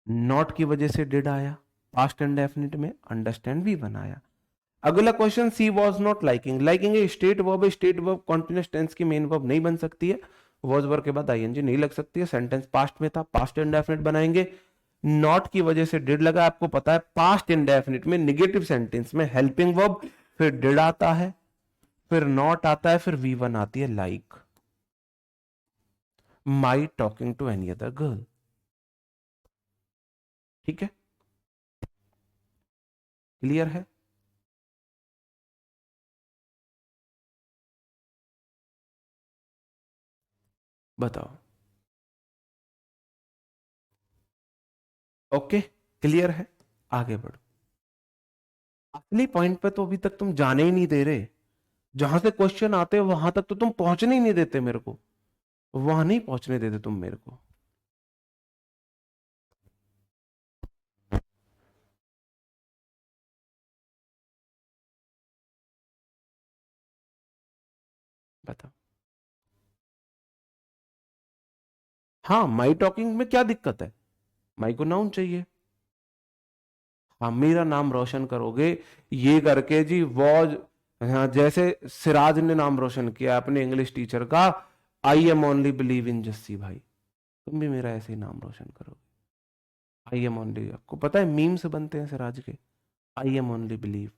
नॉट की वजह से डिड आया, पास्ट इंडेफिनिट में अंडरस्टैंड भी बनाया। अगला question, she was not liking, liking है स्टेट वर्ब है, स्टेट वर्ब कॉन्टिन्यूस टेंस की मेन वर्ब नहीं बन सकती है, वॉज वर्ब के बाद आईएनजी नहीं लग सकती है, सेंटेंस पास्ट में था, पास्ट इंडेफिनिट बनाएंगे। नॉट की वजह से डिड लगा, आपको पता है पास्ट इंडेफिनिट में नेगेटिव सेंटेंस में हेल्पिंग वर्ब, फिर डिड आता है, फिर नॉट आता है, फिर वी वन आती है, like my talking to any other girl. ठीक है, क्लियर है? बताओ। ओके, क्लियर है, आगे बढ़ो। असली पॉइंट पे तो अभी तक तुम जाने ही नहीं दे रहे, जहां से क्वेश्चन आते हैं वहां तक तो तुम पहुंचने ही नहीं देते मेरे को, वहां नहीं पहुंचने देते तुम मेरे को। बताओ। हाँ, माई टॉकिंग में क्या दिक्कत है? माई को नाउन चाहिए। हाँ, मेरा नाम रोशन करोगे ये करके जी, वॉज, हाँ, जैसे सिराज ने नाम रोशन किया अपने इंग्लिश टीचर का, आई am only believe in Jassi भाई, तुम भी मेरा ऐसे ही नाम रोशन करोगे। आई एम ओनली, आपको पता है मीम से बनते हैं सिराज के, आई एम ओनली बिलीव।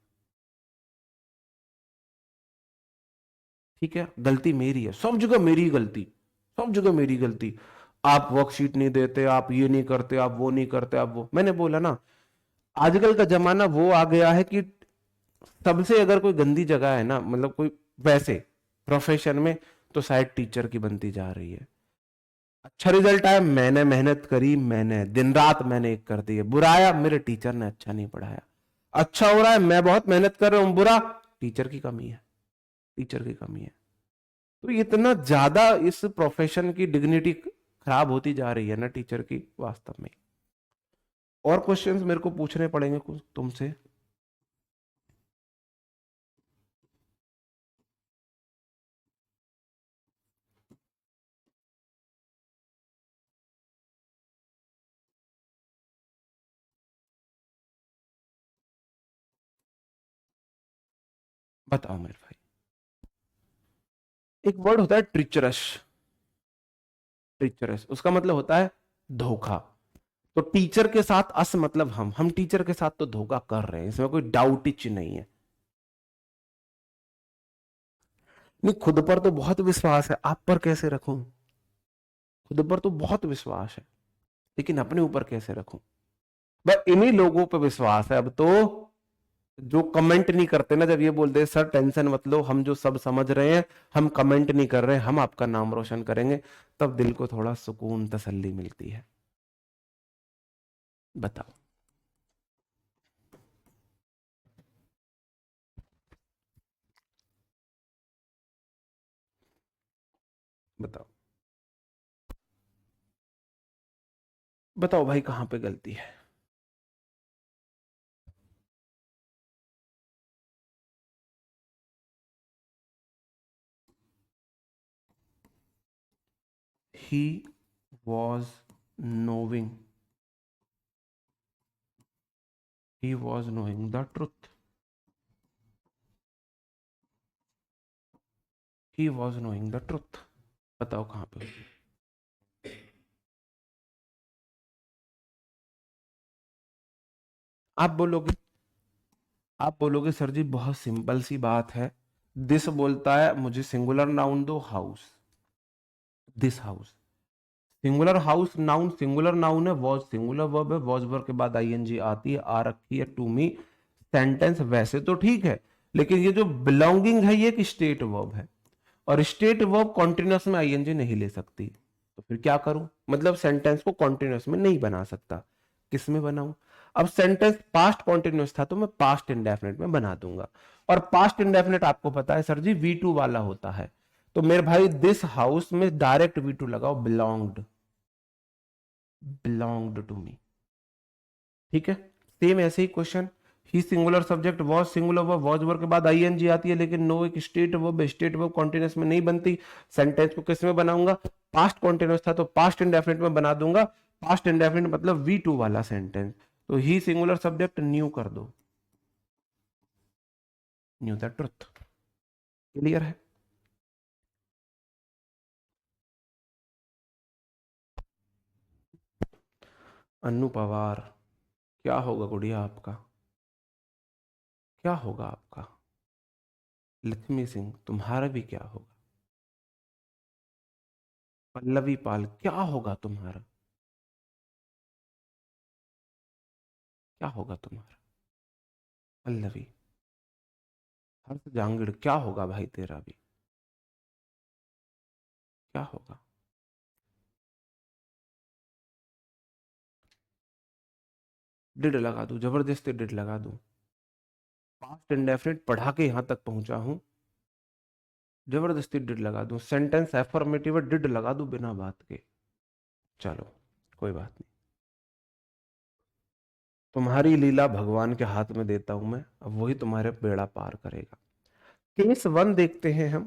ठीक है, गलती मेरी है, सब जगह मेरी गलती, सब जगह मेरी गलती। आप वर्कशीट नहीं देते, आप ये नहीं करते, आप वो नहीं करते, आप वो, मैंने बोला ना, आजकल का जमाना वो आ गया है कि सबसे अगर कोई गंदी जगह है ना, मतलब कोई वैसे प्रोफेशन में, तो शायद टीचर की बनती जा रही है। अच्छा रिजल्ट आया, मैंने मेहनत करी, मैंने दिन रात मैंने एक कर दी है। बुरा आया, मेरे टीचर ने अच्छा नहीं पढ़ाया। अच्छा हो रहा है, मैं बहुत मेहनत कर रहा हूं, बुरा, टीचर की कमी है, टीचर की कमी है। तो इतना ज्यादा इस प्रोफेशन की डिग्निटी खराब होती जा रही है ना टीचर की, वास्तव में। और क्वेश्चंस मेरे को पूछने पड़ेंगे कुछ तुमसे। बताओ मेरे भाई। एक वर्ड होता है ट्रिचरस। ट्रिचरस उसका मतलब होता है धोखा। तो टीचर के साथ अस मतलब हम टीचर के साथ तो धोखा कर रहे हैं, इसमें कोई डाउट ही नहीं है। नहीं, खुद पर तो बहुत विश्वास है, आप पर कैसे रखूं? खुद पर तो बहुत विश्वास है, लेकिन अपने ऊपर कैसे रखूं? बस इन्हीं लोगों पर विश्वास है अब तो, जो कमेंट नहीं करते ना, जब ये बोलते हैं सर टेंशन मत लो, हम जो सब समझ रहे हैं, हम कमेंट नहीं कर रहे हैं, हम आपका नाम रोशन करेंगे, तब दिल को थोड़ा सुकून तसल्ली मिलती है। बताओ। बताओ। बताओ भाई, कहां पे गलती है? He was knowing. He was knowing the truth. He was knowing the truth. बताओ कहां पे? आप बोलोगे, आप बोलोगे सर जी बहुत सिंपल सी बात है। दिस बोलता है मुझे सिंगुलर नाउन दो, house, this house. Singular house noun, singular noun है, वॉज सिंगुलर वर्ब है, वॉज वर्ब के बाद आईएनजी आती है, आ रखी है टू मी। सेंटेंस वैसे तो ठीक है, लेकिन ये जो बिलोंगिंग है ये एक स्टेट वर्ब है, और स्टेट वर्ब कॉन्टिन्यूस में आईएनजी नहीं ले सकती। तो फिर क्या करूं? मतलब सेंटेंस को कॉन्टिन्यूस में नहीं बना सकता, किस में बनाऊं? अब सेंटेंस पास्ट कॉन्टिन्यूस था तो मैं पास्ट इंडेफिनिट में बना दूंगा, और पास्ट इंडेफिनिट आपको पता है सर जी V2 वाला होता है। तो मेरे भाई दिस हाउस में डायरेक्ट V2 लगाओ, बिलोंग्ड, बिलोंग्ड टू मी। ठीक है, सेम ऐसे ही question, he singular subject, was singular verb, was verb के बाद आईएनजी आती है, लेकिन नो एक state verb, state verb continuous में नहीं बनती। सेंटेंस को किस में बनाऊंगा? पास्ट कॉन्टिन्यूस था तो पास्ट इंडेफिनिट में बना दूंगा। पास्ट इंडेफिनिट मतलब V2 वाला सेंटेंस। तो ही सिंगुलर सब्जेक्ट न्यू कर दो, न्यू द ट्रुथ। क्लियर है? अन्नू पवार, क्या होगा गुड़िया आपका? क्या होगा आपका? लक्ष्मी सिंह, तुम्हारा भी क्या होगा? पल्लवी पाल, क्या होगा तुम्हारा? क्या होगा तुम्हारा? पल्लवी। हर्ष जांगड़, क्या होगा भाई तेरा भी? क्या होगा? डिड लगा दूं, जबरदस्ती डिड लगा दूं? पास्ट इंडेफिनिट पढ़ा के यहां तक पहुंचा हूं, जबरदस्ती डिड लगा दूं? सेंटेंस एफर्मेटिव डिड लगा दूं बिना बात के? चलो, कोई बात नहीं, तुम्हारी लीला भगवान के हाथ में देता हूं मैं, अब वही तुम्हारे बेड़ा पार करेगा। केस वन देखते हैं हम।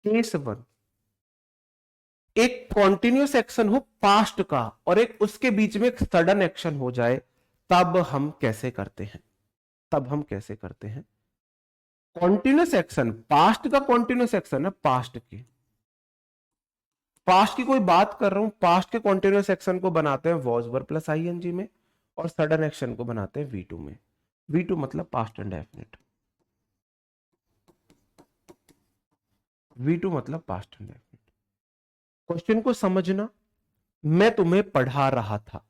केस वन, एक कॉन्टिन्यूस एक्शन हो पास्ट का, और एक उसके बीच में एक सडन एक्शन हो जाए, तब हम कैसे करते हैं? तब हम कैसे करते हैं? कॉन्टिन्यूस एक्शन, पास्ट का कॉन्टिन्यूस एक्शन है, पास्ट की, पास्ट की कोई बात कर रहा हूं, पास्ट के कॉन्टिन्यूस एक्शन को बनाते हैं वॉज वर्ब प्लस आईएनजी में, और सडन एक्शन को बनाते हैं V2 में। V2 मतलब पास्ट इंडेफिनिट, V2 मतलब पास्ट इंडेफिनिट। क्वेश्चन को समझना, मैं तुम्हें पढ़ा रहा था,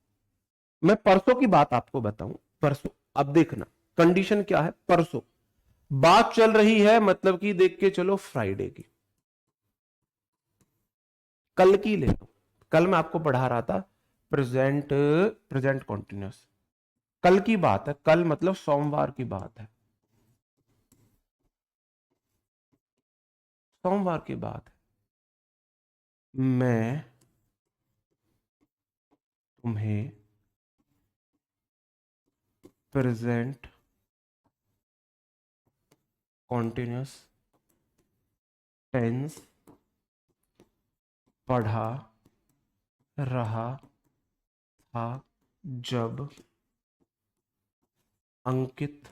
मैं परसों की बात आपको बताऊं, परसों। अब देखना कंडीशन क्या है, परसों बात चल रही है, मतलब कि देख के चलो फ्राइडे की, कल की ले लो। कल मैं आपको पढ़ा रहा था प्रेजेंट प्रेजेंट कॉन्टिन्यूस, कल की बात है, कल मतलब सोमवार की बात है, सोमवार की बात है। मैं तुम्हें प्रेजेंट कॉन्टिन्यूस टेंस पढ़ा रहा था जब अंकित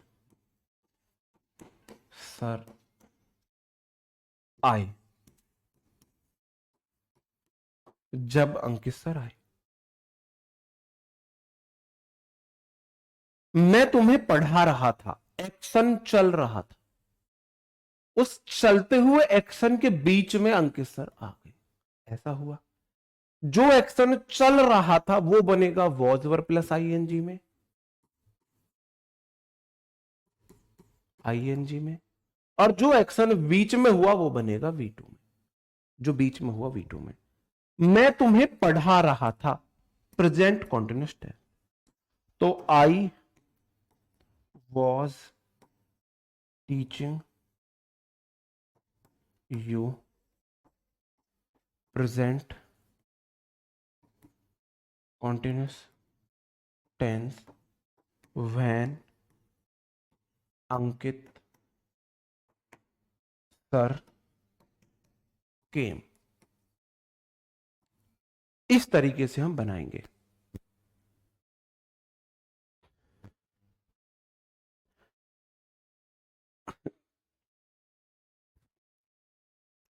सर आए, जब अंकित सर आए। मैं तुम्हें पढ़ा रहा था, एक्शन चल रहा था, उस चलते हुए एक्शन के बीच में अंकित सर आ गए, ऐसा हुआ। जो एक्शन चल रहा था वो बनेगा वॉज वर्ब प्लस आईएनजी में, आईएनजी में, और जो एक्शन बीच में हुआ वो बनेगा V2 में, जो बीच में हुआ V2 में। मैं तुम्हें पढ़ा रहा था, प्रेजेंट कॉन्टिन्यूस टेंस, तो I was teaching you, present continuous tense when Ankit sir came. इस तरीके से हम बनाएंगे।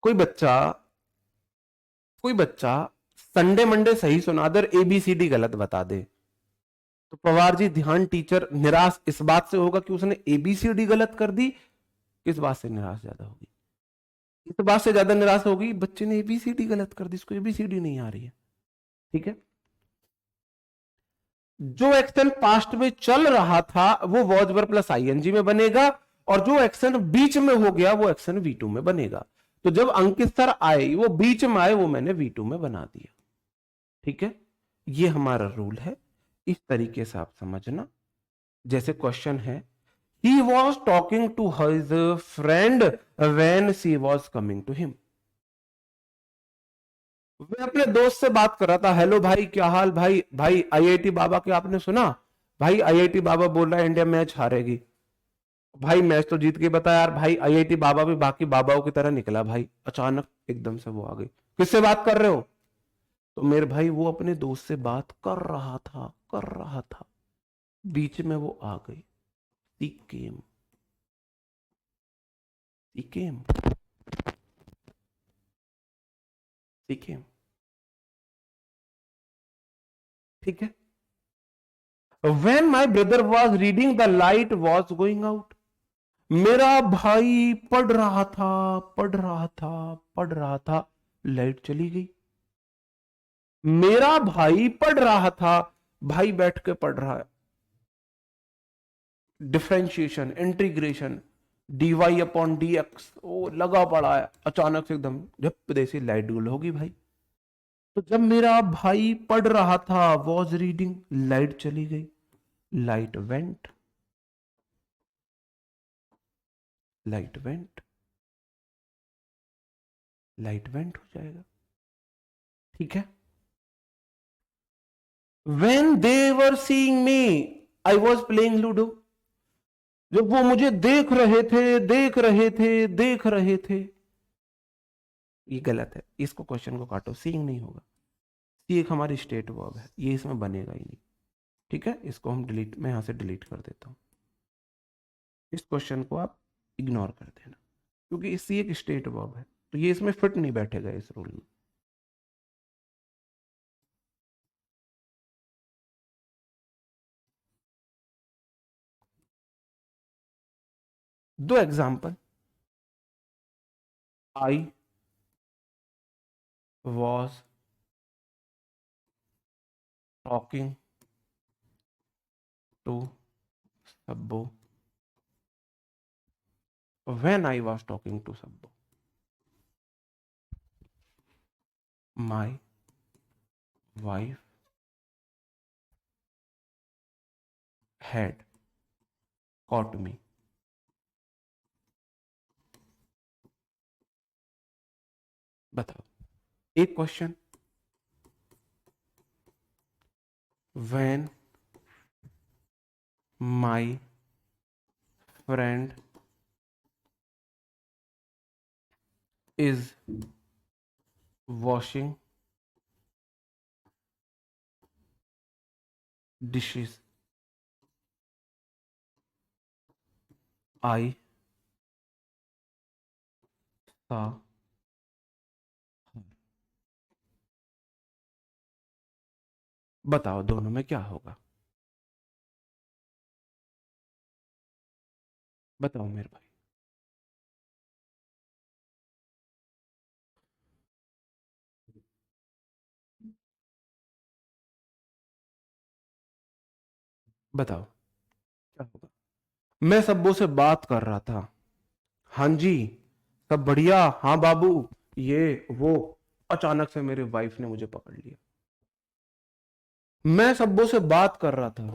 कोई बच्चा कोई बच्चा संडे मंडे सही सुना दे, एबीसीडी गलत बता दे, तो पवार जी ध्यान टीचर निराश इस बात से होगा कि उसने एबीसीडी गलत कर दी, किस बात से निराश ज्यादा होगी? इस बात से ज्यादा निराश होगी बच्चे ने एबीसीडी गलत कर दी, इसको एबीसीडी नहीं आ रही है। ठीक है, जो एक्शन पास्ट में चल रहा था वो वॉज वर्ब प्लस आईएनजी में बनेगा, और जो एक्शन बीच में हो गया वो एक्शन V2 में बनेगा। तो जब अंकित सर आए, वो बीच में आए, वो मैंने V2 में बना दिया। ठीक है, ये हमारा रूल है, इस तरीके से आप समझना। जैसे क्वेश्चन है, he was talking to his friend when she was coming to him. मैं अपने दोस्त से बात कर रहा था, हेलो भाई क्या हाल, भाई भाई आईआईटी बाबा के आपने सुना? भाई आईआईटी बाबा बोल रहा है इंडिया मैच हारेगी। भाई मैच तो जीत के बता यार, भाई आईआईटी बाबा भी बाकी बाबाओं की तरह निकला भाई, अचानक एकदम से वो आ गई। किससे बात कर रहे हो? तो मेरे भाई वो अपने दोस्त से बात कर रहा था, बीच में वो आ गई। सी केम, सी केम, सी केम। ठीक है, when my brother was reading the light was going out। मेरा भाई पढ़ रहा था, लाइट चली गई। मेरा भाई पढ़ रहा था, भाई बैठ के पढ़ रहा है, differentiation integration dy upon dx, ओ लगा पड़ा है, अचानक से एकदम झप देसी लाइट गुल होगी भाई। तो जब मेरा भाई पढ़ रहा था, वॉज रीडिंग, लाइट चली गई, light went, light went, light went हो जाएगा। ठीक है, when they were seeing me I was playing ludo। जब वो मुझे देख रहे थे, ये गलत है, इसको क्वेश्चन को काटो, सीइंग नहीं होगा। सी एक हमारी स्टेट वर्ब है, ये इसमें बनेगा ही नहीं। ठीक है, इसको हम डिलीट, मैं यहां से डिलीट कर देता हूं, इस क्वेश्चन को आप इग्नोर कर देना, क्योंकि सी एक स्टेट वर्ब है, तो ये इसमें फिट नहीं बैठेगा इस रूल में। दो example, I was talking to Sabbo. When I was talking to Sabbo, my wife had caught me. बताओ, एक question, when my friend is washing dishes, I saw her. बताओ दोनों में क्या होगा? बताओ मेरे भाई। बताओ क्या होगा? मैं सब्बो से बात कर रहा था। हाँ जी, सब बढ़िया, हाँ बाबू, ये वो। अचानक से मेरी वाइफ ने मुझे पकड़ लिया। मैं सब्बो से बात कर रहा था।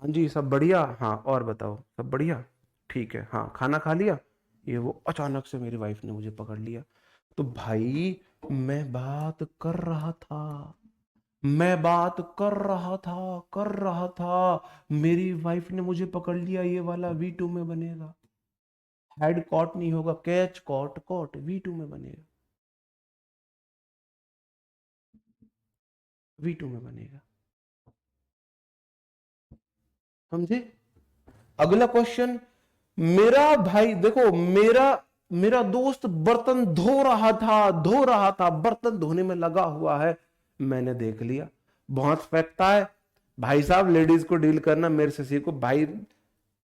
हाँ जी, सब बढ़िया, हाँ और बताओ, सब बढ़िया, ठीक है, हाँ खाना खा लिया, ये वो। अचानक से मेरी वाइफ ने मुझे पकड़ लिया। तो भाई, मैं बात कर रहा था, मैं बात कर रहा था, मेरी वाइफ ने मुझे पकड़ लिया। ये वाला V2 में बनेगा, हेड कॉट नहीं होगा, कैच कॉट, कॉट V2 में बनेगा, V2 में बनेगा। समझे? अगला क्वेश्चन, मेरा भाई देखो, मेरा मेरा दोस्त बर्तन धो रहा था, बर्तन धोने में लगा हुआ है। मैंने देख लिया, बहुत फेंकता है भाई साहब, लेडीज को डील करना मेरे से सीखो भाई।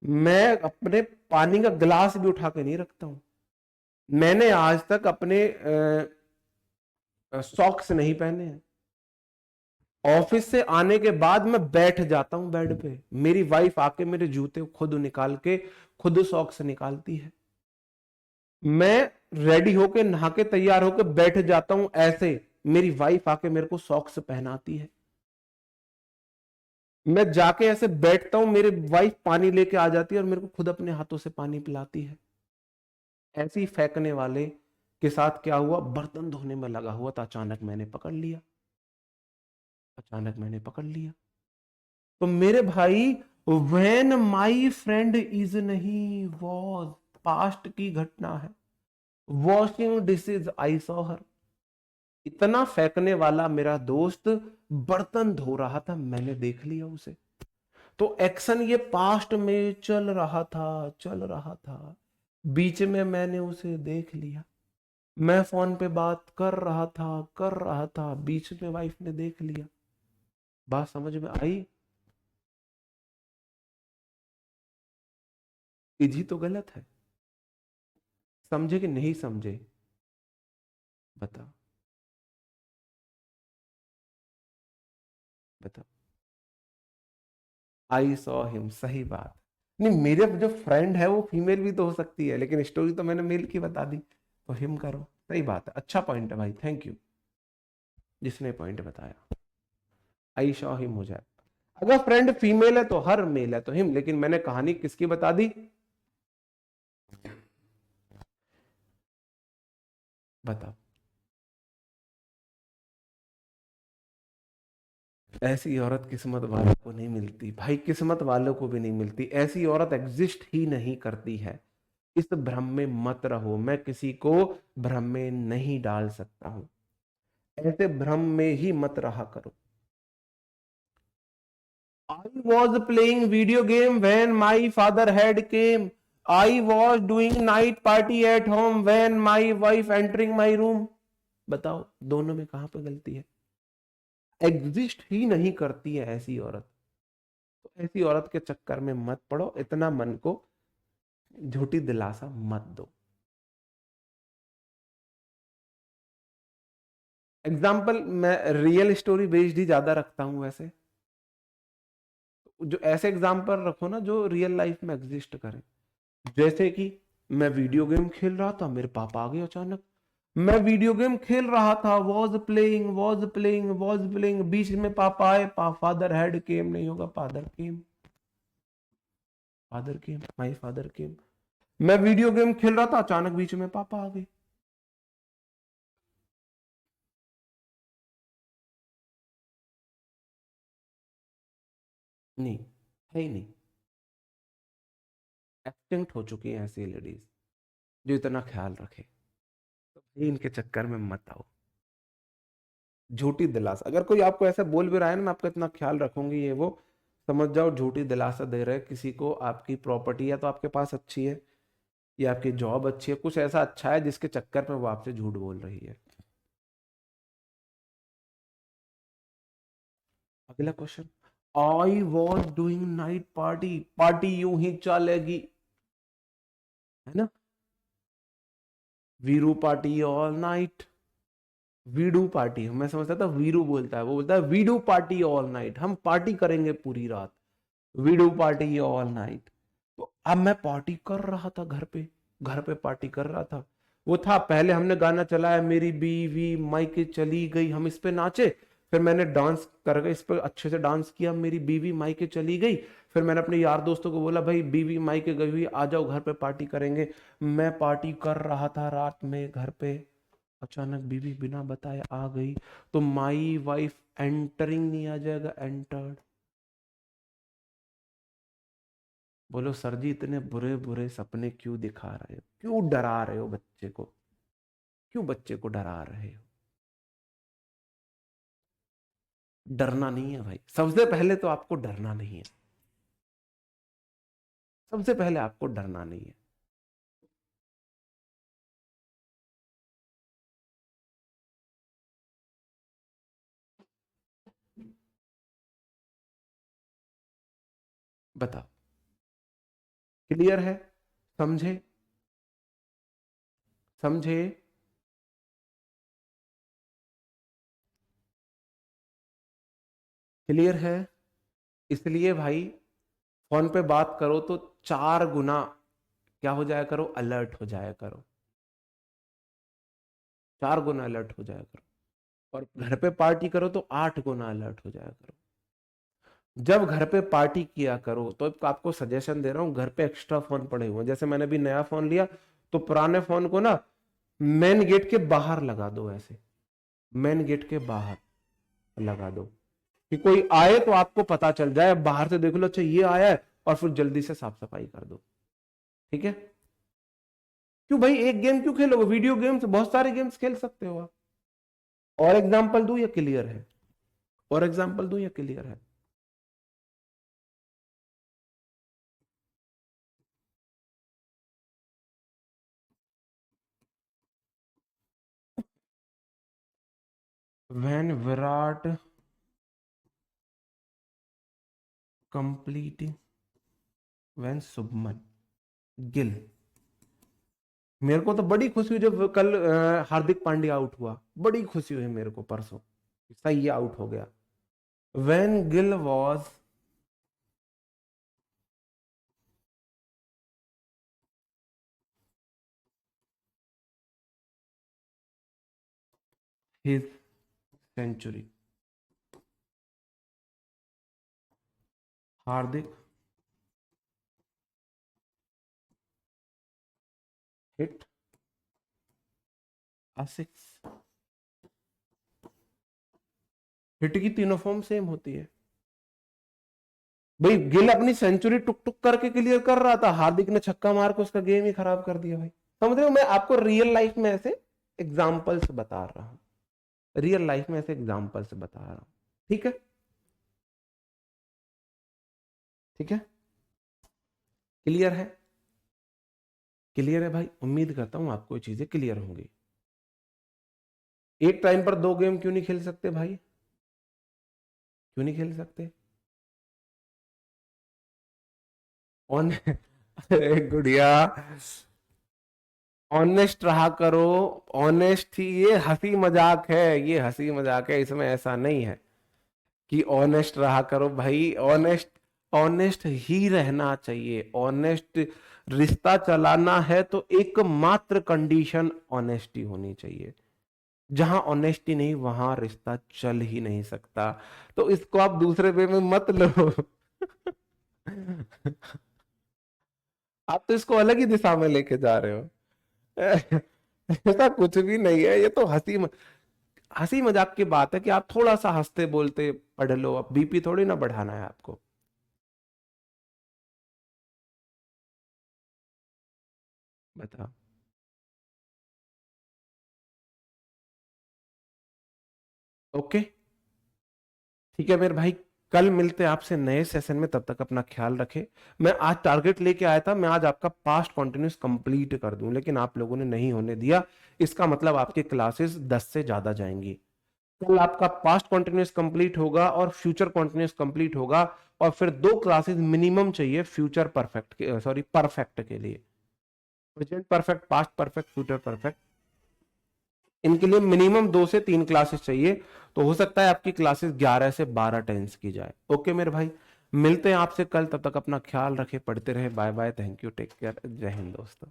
मैं अपने पानी का गिलास भी उठा के नहीं रखता हूं। मैंने आज तक अपने सॉक्स नहीं पहने हैं। ऑफिस से आने के बाद मैं बैठ जाता हूं बेड पे, मेरी वाइफ आके मेरे जूते खुद निकाल के, खुद सॉक्स निकालती है। मैं रेडी होके, नहा के, तैयार होके बैठ जाता हूं ऐसे, मेरी वाइफ आके मेरे को सॉक्स पहनाती है। मैं जाके ऐसे बैठता हूं, मेरी वाइफ पानी लेके आ जाती है और मेरे को खुद अपने हाथों से पानी पिलाती है। ऐसे ही फेंकने वाले के साथ क्या हुआ, बर्तन धोने में लगा हुआ था, अचानक मैंने पकड़ लिया, अचानक मैंने पकड़ लिया। तो मेरे भाई, व्हेन माई फ्रेंड इज नहीं, वॉज, पास्ट की घटना है। Washing dishes I saw her, इतना फेंकने वाला मेरा दोस्त बर्तन धो रहा था, मैंने देख लिया उसे। तो एक्शन ये पास्ट में चल रहा था, बीच में मैंने उसे देख लिया। मैं फोन पे बात कर रहा था, बीच में वाइफ ने देख लिया। बात समझ में आई? इजी तो गलत है, समझे कि नहीं समझे? बताओ, बताओ। आई सॉ हिम, सही बात। नहीं, मेरे जो फ्रेंड है वो फीमेल भी तो हो सकती है, लेकिन स्टोरी तो मैंने मेल की बता दी, तो हिम करो। सही बात है, अच्छा पॉइंट है भाई, थैंक यू जिसने पॉइंट बताया। आई सॉ हिम हो जाए। अगर फ्रेंड फीमेल है तो हर, मेल है तो हिम, लेकिन मैंने कहानी किसकी बता दी? बताओ। ऐसी औरत किस्मत वालों को नहीं मिलती भाई, किस्मत वालों को भी नहीं मिलती, ऐसी औरत एग्जिस्ट ही नहीं करती है। इस भ्रम में मत रहो, मैं किसी को भ्रम में नहीं डाल सकता हूं, ऐसे भ्रम में ही मत रहा करो। I was playing video game when my father had came. I was doing night party at home when my wife entering my room. बताओ दोनों में कहां पे गलती है? एग्जिस्ट ही नहीं करती है ऐसी औरत। तो ऐसी औरत के चक्कर में मत पड़ो, इतना मन को झूठी दिलासा मत दो। एग्जाम्पल मैं रियल स्टोरी बेस्ड ही ज्यादा रखता हूं वैसे। जो ऐसे एग्जाम्पल रखो ना जो रियल लाइफ में एग्जिस्ट करे। जैसे कि मैं वीडियो गेम खेल रहा था, मेरे पापा आ गए अचानक। मैं वीडियो गेम खेल रहा था, वॉज प्लेइंग, बीच में पापा आए, फादर हैड केम, नहीं होगा father came, my father came. मैं वीडियो गेम खेल रहा था, अचानक बीच में पापा आ गए। नहीं, है ही नहीं। एक्सटिंक्ट हो चुकी हैं ऐसी लेडीज जो इतना ख्याल रखे। तो भाई इनके चक्कर में मत आओ। झूठी दिलासा, अगर कोई आपको ऐसा बोल भी रहा है ना मैं आपका इतना ख्याल रखूंगी ये वो, समझ जाओ झूठी दिलासा दे रहे हैं किसी को। आपकी प्रॉपर्टी या तो आपके पास अच्छी है, या आपकी जॉब अच्छी है, कुछ ऐसा अच्छा है जिसके चक्कर में वो आपसे झूठ बोल रही है। अगला question, I was doing night party, party यूं ही चलेगी, है ना। Veeru party all night, we do party, मैं समझता था वीरू बोलता है, वो बोलता है वीडू पार्टी ऑल नाइट, हम पार्टी करेंगे पूरी रात, वीडू पार्टी ऑल नाइट। तो अब मैं पार्टी कर रहा था घर पे पार्टी कर रहा था। वो था पहले हमने गाना चलाया, मेरी बीवी मायके चली गई, हम इस पे नाचे। फिर मैंने डांस कर इस पे अच्छे से डांस किया, मेरी बीवी मायके चली गई। फिर मैंने अपने यार दोस्तों को बोला भाई बीवी मायके गई हुई, आ जाओ घर पे पार्टी करेंगे। मैं पार्टी कर रहा था रात में घर पे, अचानक बीवी बिना बताए आ गई। तो माई वाइफ एंटरिंग नहीं आ जाएगा, एंटर्ड। बोलो सर जी इतने बुरे बुरे सपने क्यों दिखा रहे हो, क्यों डरा रहे हो बच्चे को, क्यों बच्चे को डरा रहे हो। डरना नहीं है भाई, सबसे पहले तो आपको डरना नहीं है, सबसे पहले आपको डरना नहीं है। बताओ, क्लियर है, समझे, समझे। क्लियर है। इसलिए भाई फोन पे बात करो तो 4 गुना क्या हो जाया करो, अलर्ट हो जाया करो, 4 गुना अलर्ट हो जाया करो। और घर पे पार्टी करो तो 8 गुना अलर्ट हो जाया करो। जब घर पे पार्टी किया करो तो आपको सजेशन दे रहा हूं, घर पे एक्स्ट्रा फोन पड़े हुए हैं, जैसे मैंने भी नया फोन लिया तो पुराने फोन को ना मेन गेट के बाहर लगा दो, ऐसे मेन गेट के बाहर लगा दो कि कोई आए तो आपको पता चल जाए, बाहर से देख लो अच्छा ये आया है, और फिर जल्दी से साफ सफाई कर दो। ठीक है। क्यों भाई एक गेम क्यों खेलोगे, वीडियो गेम्स बहुत सारे गेम्स खेल सकते हो आप। और एग्जाम्पल दूं या क्लियर है, और एग्जाम्पल दूं या क्लियर है। when Virat completing, when Shubman Gill, मेरे को तो बड़ी खुशी हुई जब कल हार्दिक पांड्या आउट हुआ, बड़ी खुशी हुई मेरे को परसों, सही आउट हो गया। when Gill was his century, Hardik hit a six. Hit की तीनों फॉर्म सेम होती है भाई। गिल अपनी सेंचुरी टुक टुक करके क्लियर कर रहा था, हार्दिक ने छक्का मार के उसका गेम ही खराब कर दिया भाई। समझ रहे हो, मैं आपको रियल लाइफ में ऐसे एग्जाम्पल्स बता रहा हूं, रियल लाइफ में ऐसे एग्जाम्पल्स बता रहा हूं। ठीक है, ठीक है, क्लियर है, क्लियर है भाई। उम्मीद करता हूं आपको ये चीजें क्लियर होंगी। एक टाइम पर 2 गेम क्यों नहीं खेल सकते भाई, क्यों नहीं खेल सकते। ऑन अरे गुड़िया, ऑनेस्ट रहा करो। ऑनेस्ट ही, ये हंसी मजाक है, ये हंसी मजाक है, इसमें ऐसा नहीं है कि ऑनेस्ट रहा करो भाई। ऑनेस्ट, ऑनेस्ट ही रहना चाहिए। ऑनेस्ट रिश्ता चलाना है तो एकमात्र कंडीशन ऑनेस्टी होनी चाहिए। जहां ऑनेस्टी नहीं वहां रिश्ता चल ही नहीं सकता। तो इसको आप दूसरे वे में मत लो। आप तो इसको अलग ही दिशा में लेके जा रहे हो। ऐसा कुछ भी नहीं है, ये तो हंसी मजाक की बात है कि आप थोड़ा सा हंसते बोलते पढ़ लो। अब बीपी थोड़ी ना बढ़ाना है आपको। बताओ। ओके, ठीक है मेरे भाई, कल मिलते हैं आपसे नए सेशन में। तब तक अपना ख्याल रखे। मैं आज टारगेट लेके आया था, मैं आज आपका पास्ट कॉन्टिन्यूस कंप्लीट कर दूं, लेकिन आप लोगों ने नहीं होने दिया। इसका मतलब आपकी क्लासेस 10 से ज्यादा जाएंगी। कल आपका पास्ट कॉन्टिन्यूस कंप्लीट होगा और फ्यूचर कॉन्टिन्यूस कंप्लीट होगा। और फिर 2 क्लासेस मिनिमम चाहिए फ्यूचर परफेक्ट के, सॉरी परफेक्ट के लिए। Present perfect, past perfect, future perfect, इनके लिए मिनिमम 2 से 3 क्लासेस चाहिए। तो हो सकता है आपकी क्लासेस 11 से 12 टेंस की जाए। ओके मेरे भाई, मिलते हैं आपसे कल। तब तक अपना ख्याल रखें, पढ़ते रहे। Bye bye, thank you, take care, जय हिंद दोस्तों।